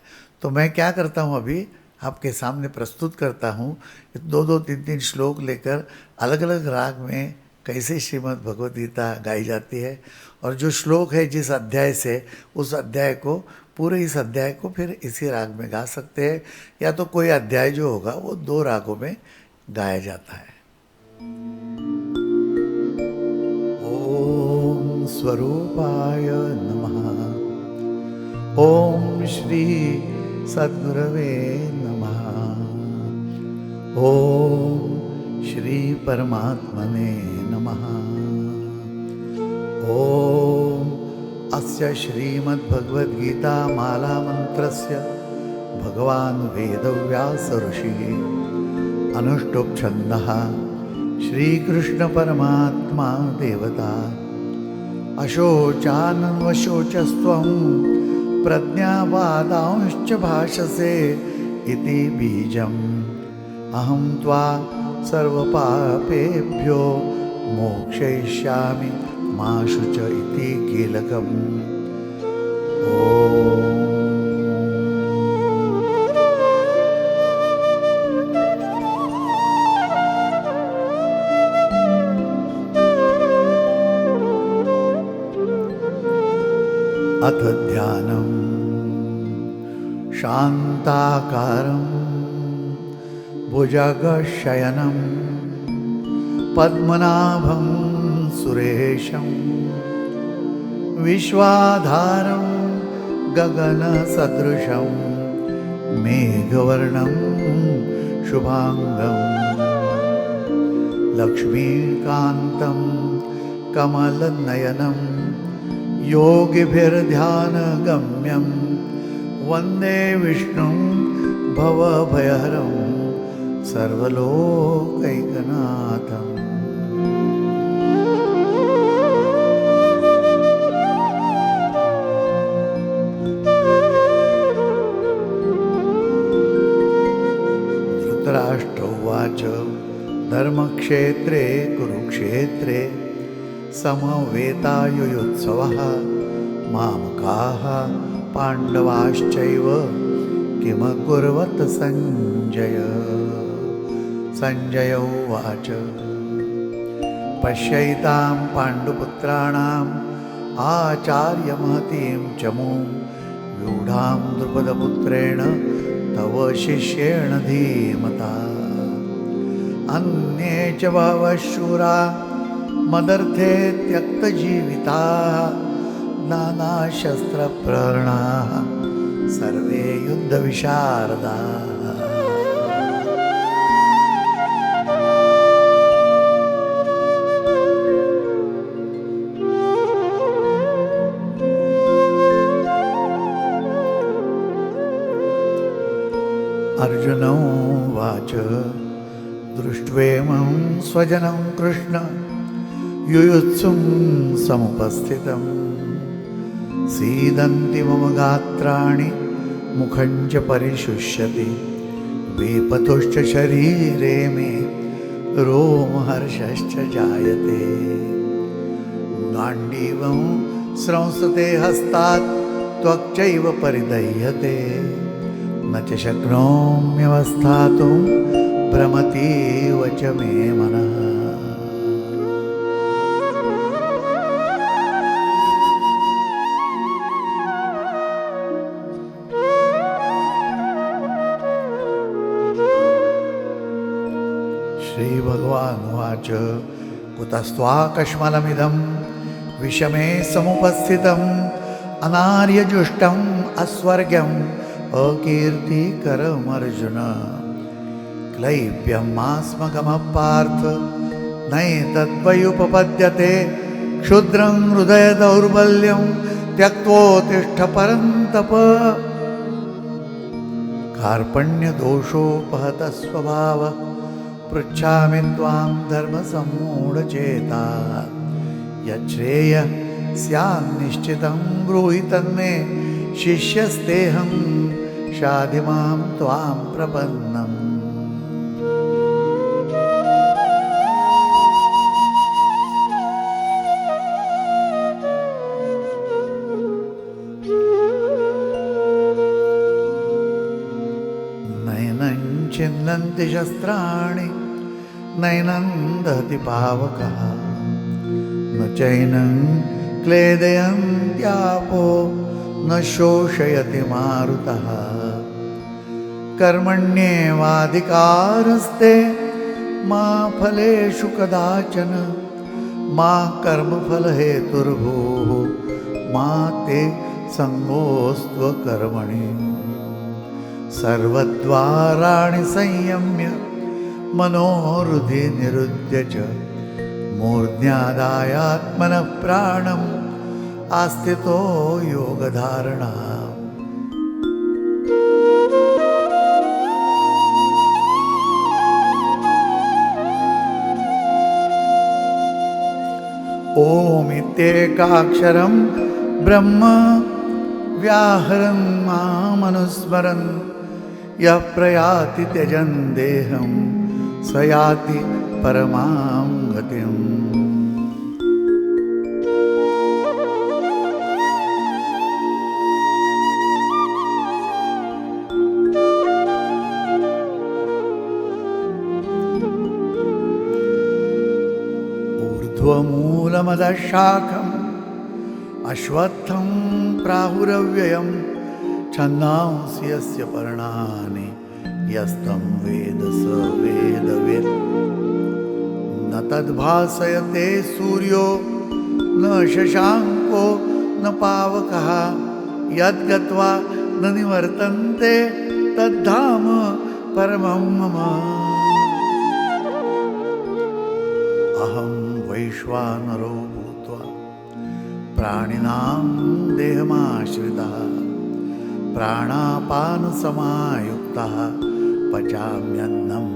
तो मैं क्या करता हूँ, अभी आपके सामने प्रस्तुत करता हूँ 2-2, 3-3 श्लोक लेकर अलग अलग राग में कैसे श्रीमद् भगवद गीता गाई जाती है, और जो श्लोक है जिस अध्याय से, उस अध्याय को, पूरे इस अध्याय को फिर इसी राग में गा सकते हैं, या तो कोई अध्याय जो होगा वो 2 रागों में गाया जाता है। ओम स्वरूपाय नमः, ओम श्री सद्गुरवे नमः, ओम श्री परमात्मने नमः, ओम अस्य श्रीमद्भगवद्गीता माला मंत्रस्य भगवान् वेदव्यास ऋषिः अनुष्टुप् छन्दः श्रीकृष्ण परमात्मा देवता अशोचानन्वशोचस्त्वं प्रज्ञावादांश्च भाषसे इति बीजम् अहं त्वा सर्वपापेभ्यो मोक्षयिष्यामि मा शुच इति कीलकम्। अथ ध्यानं शान्ताकारं भुजगशयनं पद्मनाभं सुरेशं विश्वाधारं गगनसदृशं मेघवर्णं शुभांगं लक्ष्मीकान्तं कमलनयनं योगिभिर्ध्यानगम्यं वन्दे विष्णुं भवभयहरं सर्वलोकैकनाथम् धृतराष्ट्र उवाच धर्मक्षेत्रे कुरुक्षेत्रे समवेतायुयुत्सवः मामकाः पाण्डवाश्चैव किमकुर्वत सञ्जय। सञ्जय उवाच पश्यैतां पाण्डुपुत्राणाम् आचार्यमहतीं चमूं व्यूढां द्रुपदपुत्रेण तव शिष्येण धीमता। अन्ये च बहवः शूरा मदर्थे त्यक्तजीविताः नानाशस्त्रप्रहरणाः सर्वे युद्धविशारदाः। अर्जुन उवाच दृष्ट्वेमं स्वजनं कृष्ण युयुत्सुं समुपस्थितं सीदन्ति मम गात्राणि मुखं च परिशुष्यति वेपतुश्च शरीरे मे रोमहर्षश्च जायते। गाण्डीवं स्रंसते हस्तात् त्वक्चैव परिदह्यते न च शक्नोम्यवस्थातुं भ्रमतीव च मे मनः। श्रीभगवानुवाच कुतस्त्वाकश्मलमिदं विषमे समुपस्थितम् अनार्यजुष्टम् अस्वर्ग्यम् अकीर्तिकरमर्जुन। क्लैब्यमास्मगमः पार्थ नैतद्वयुपपद्यते क्षुद्रं हृदयदौर्बल्यं त्यक्त्वोत्तिष्ठ परन्तप। कार्पण्यदोषोपहतः स्वभावः पृच्छामि त्वां धर्मसम्मूढचेता। यच्छ्रेयः स्यान्निश्चितं ब्रूहि तन्मे शिष्यस्तेऽहं शाधि मां त्वां प्रपन्नम्। नैनं छिन्दन्ति शस्त्राणि नैनं दहति पावकः न चैनं क्लेदयन्त्यापो न शोषयति मारुतः। कर्मण्येवाधिकारस्ते मा फलेषु कदाचन मा कर्मफलहेतुर्भूः मा ते सङ्गोऽस्त्वकर्मणि। सर्वद्वाराणि संयम्य मनोहृदि निरुध्य च मूर्ध्यादायात्मनः प्राणम् आस्थितो योगधारणा। ओमित्येकाक्षरं ब्रह्म व्याहरन् मामनुस्मरन् यः प्रयाति त्यजन् देहं स याति परमां गतिम्। ऊर्ध्वमूलमदशाखम् अश्वत्थं प्राहुरव्ययं छन्दांसि यस्य पर्णानि यस्तं वेद स वेदवित्। न तद्भासयते सूर्यो न शशाङ्को न पावकः यद्गत्वा न निवर्तन्ते तद्धाम परमं मम। अहं वैश्वानरो भूत्वा प्राणिनां देहमाश्रितः प्राणापानसमायुक्तः पचाम्यन्नं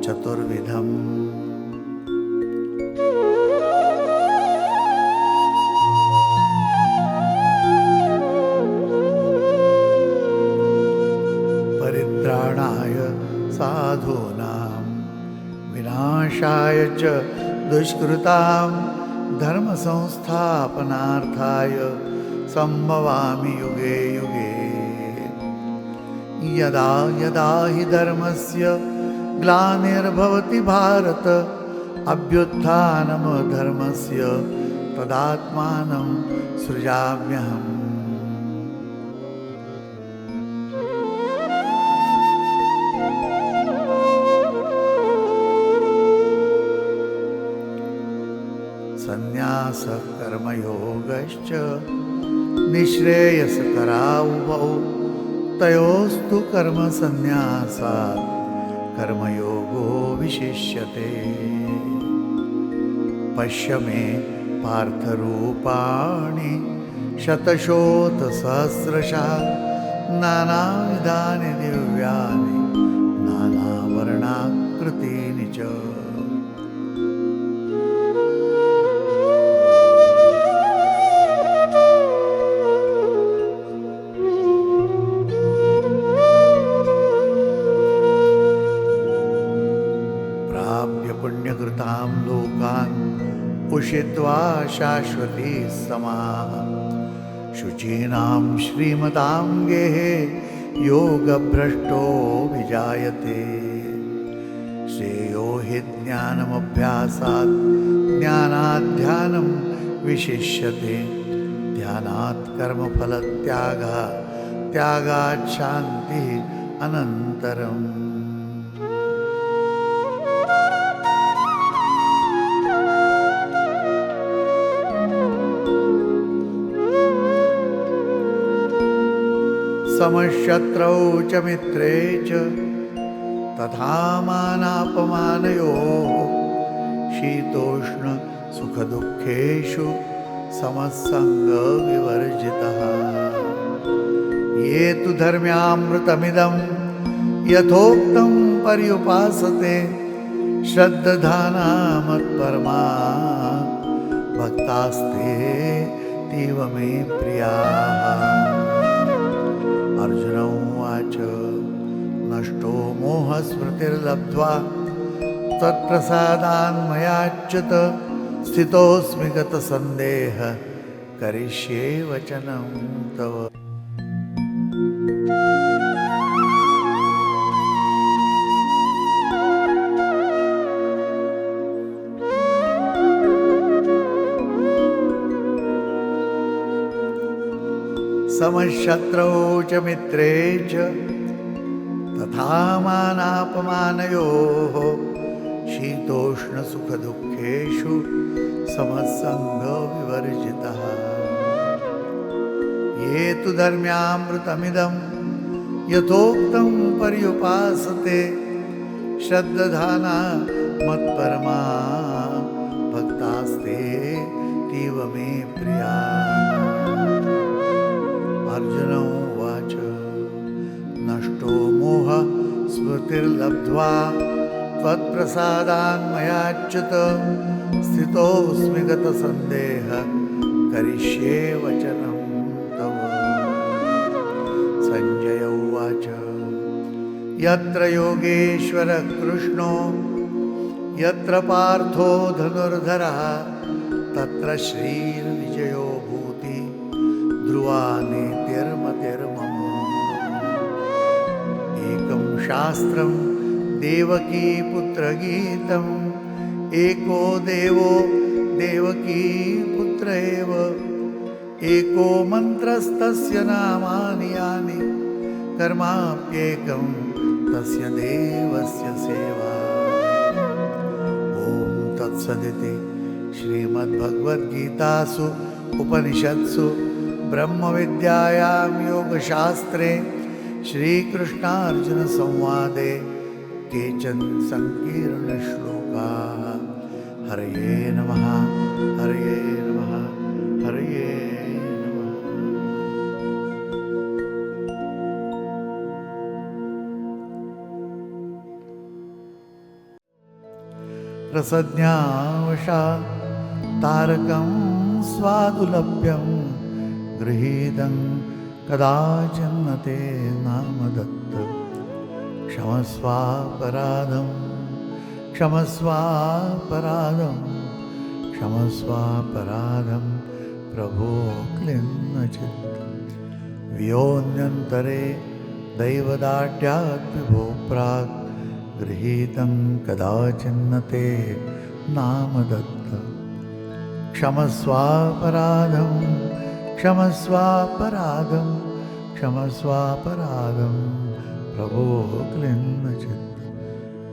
चतुर्विधम्। परित्राणाय साधूनां विनाशाय च दुष्कृतां धर्मसंस्थापनार्थाय सम्भवामि युगे युगे। यदा यदा हि धर्मस्य ग्लानिर्भवति भारत अभ्युत्थानं धर्मस्य तदात्मानं सृजाम्यहम्। संन्यासः कर्मयोगश्च निःश्रेयसकरावुभौ तयोस्तु कर्मसन्न्यासात् कर्मयोगो विशिष्यते। पश्य मे पार्थरूपाणि शतशोतसहस्रशः नानाविधानि दिव्यानि नानावर्णाकृतीनि च। पुण्यकृतां लोकान् उषित्वा शाश्वती समाः शुचीनां श्रीमतां गेहे योगभ्रष्टो विजायते। श्रेयो हि ज्ञानमभ्यासात् ज्ञानाध्यानं विशिष्यते। ध्यानात् कर्मफलत्यागः त्यागात् शान्तिः अनन्तरम्। समशत्रौ च मित्रे च तथा मानापमानयोः शीतोष्ण सुखदुःखेषु समसङ्गविवर्जितः। ये तु धर्म्यामृतमिदं यथोक्तं पर्युपासते श्रद्धाना मत्परमा भक्तास्ते तीव मे प्रियाः। अर्जुन उवाच नष्टो मोहस्मृतिर्लब्ध्वा त्वत्प्रसादान्मयाच्युत स्थितोऽस्मि गतसन्देहः करिष्ये वचनं तव। समशत्रौ च मित्रे च तथा मानापमानयोः शीतोष्णसुखदुःखेषु समसङ्गविवर्जितः। ये तु धर्म्यामृतमिदं यथोक्तं पर्युपासते श्रद्धाना मत्परमा भक्तास्ते तीव मे प्रियाः। अर्जुन उवाच नष्टो मोह स्मृतिर्लब्ध्वा त्वत्प्रसादान्मयाच्युत स्थितोऽस्मि गतसन्देहः करिष्ये वचनं तव। संजय उवाच यत्र योगेश्वरः कृष्णो यत्र पार्थो धनुर्धरः तत्र श्रीर्विजयो भूति ध्रुवा नेतिर्मतिर्मम। एकं शास्त्रं देवकी पुत्रगीतम् एको देवो देवकी पुत्र एव एको मन्त्रस्तस्य नामानि यानि कर्माप्येकं तस्य देवस्य सेवा। ॐ तत्सदिति श्रीमद्भगवद्गीतासु उपनिषत्सु ब्रह्मविद्यायां योगशास्त्रे श्रीकृष्णार्जुनसंवादे केचन संकीर्णश्लोकाः। हरये नमः हरये नमः हरये रसज्ञावशा तारकं स्वादुलभ्यं गृहीतं कदाचिन्न ते नाम दत्त क्षमस्वापराधं क्षमस्वापराधं क्षमस्वापराधं प्रभो क्लिन्नचित् व्योन्यन्तरे दैवदाढ्यात् विभो प्राक् गृहीतं कदाचिन्न ते नाम दत्त क्षमस्वापराधं क्षमस्वापराधं क्षमस्वापराधं प्रभो क्लिन्नचित्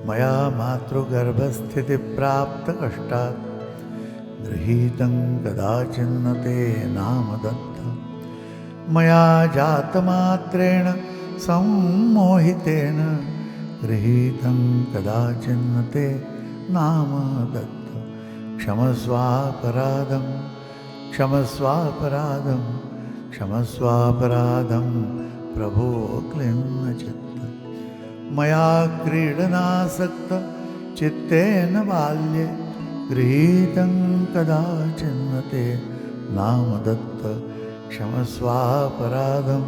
मया मातृगर्भस्थितिप्राप्तकष्टात् गृहीतं कदाचिन्न ते नाम दत्त मया जातमात्रेण सम्मोहितेन गृहीतं कदाचिन्न ते नाम दत्त क्षमस्वापराधं क्षमस्वापराधं क्षमस्वापराधं प्रभो क्लिन्नचित् मया क्रीडनासक्त चित्तेन बाल्ये गृहीतं कदाचिन्न ते नाम दत्त क्षमस्वापराधं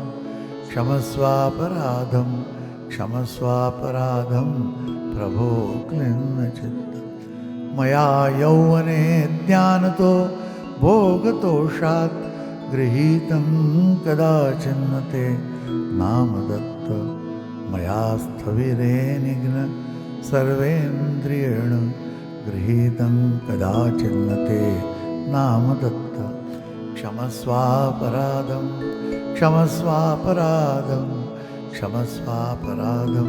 क्षमस्वापराधं क्षमस्वापराधं प्रभो क्लिन्नचित् मया यौवने ज्ञानतो भोगतोषात् गृहीतं कदाचिन्न ते नाम दत्त मया स्थविरे निघ्न सर्वेन्द्रियेण गृहीतं कदाचिन्न ते नाम दत्त क्षमस्वापराधं क्षमस्वापराधं क्षमस्वापराधं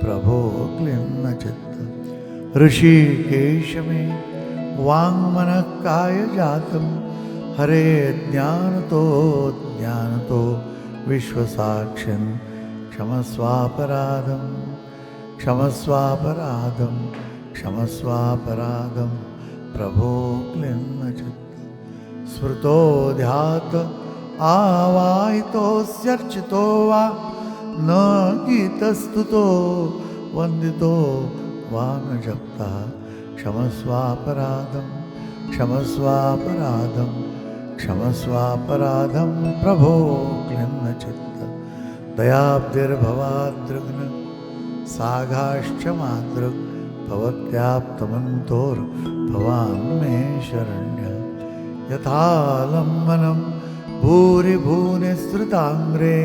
प्रभो क्लिन्नचित् ऋषिकेश मे वाङ्मनः कायजातं हरे ज्ञानतो ज्ञानतो विश्वसाक्षिन् क्षमस्वापराधं क्षमस्वापराधं क्षमस्वापराधं प्रभो क्लिन्नचित् स्मृतोऽध्यात् आवाहितोऽस्यर्चितो वा न गीतस्तुतो वन्दितो वा न जप्तः क्षमस्वापराधं क्षमस्वापराधं क्षमस्वापराधं प्रभो क्लिन्नचित् दयाब्धिर्भवादृग्न साघाश्च मादृक् भवत्याप्तमन्तोर्भवान् मे शरण्य यथालम्बनं भूरि श्रुताङ्ग्रे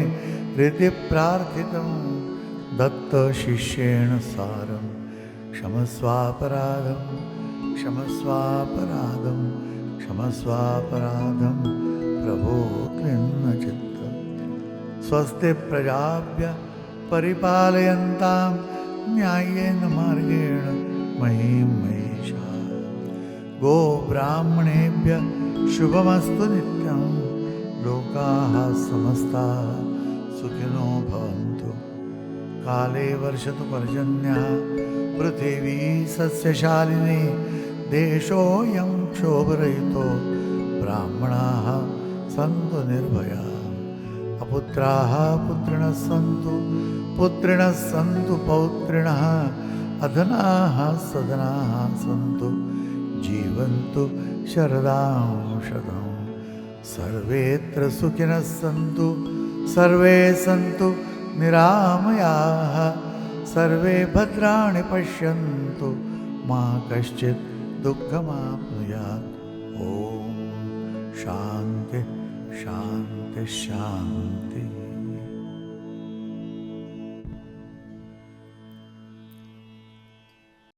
हृदि प्रार्थितं दत्तशिष्येण सारं क्षमस्वापराधं क्षमस्वापराधं क्षमस्वापराधं प्रभो क्लिन्नचित् स्वस्ति प्रजाभ्य परिपालयन्तां न्याय्येन मार्गेण महीं महिषा गोब्राह्मणेभ्य शुभमस्तु नित्यं लोकाः समस्ताः सुखिनो भवन्तु काले वर्षतु पर्जन्यः पृथिवी सस्यशालिनी देशोऽयं क्षोभरहितो ब्राह्मणाः सन्तु निर्भयाः अपुत्राः पुत्रिणः सन्तु पुत्रिणः सन्तु पौत्रिणः अधनाः सदनाः सन्तु जीवन्तु शरदां शतं सर्वेत्र सुखिनः सन्तु सर्वे सन्तु निरामयाः सर्वे भद्राणि पश्यन्तु मा कश्चित् दुःखमाप्नुयात् ॐ शान्ति शान्ति शान्ति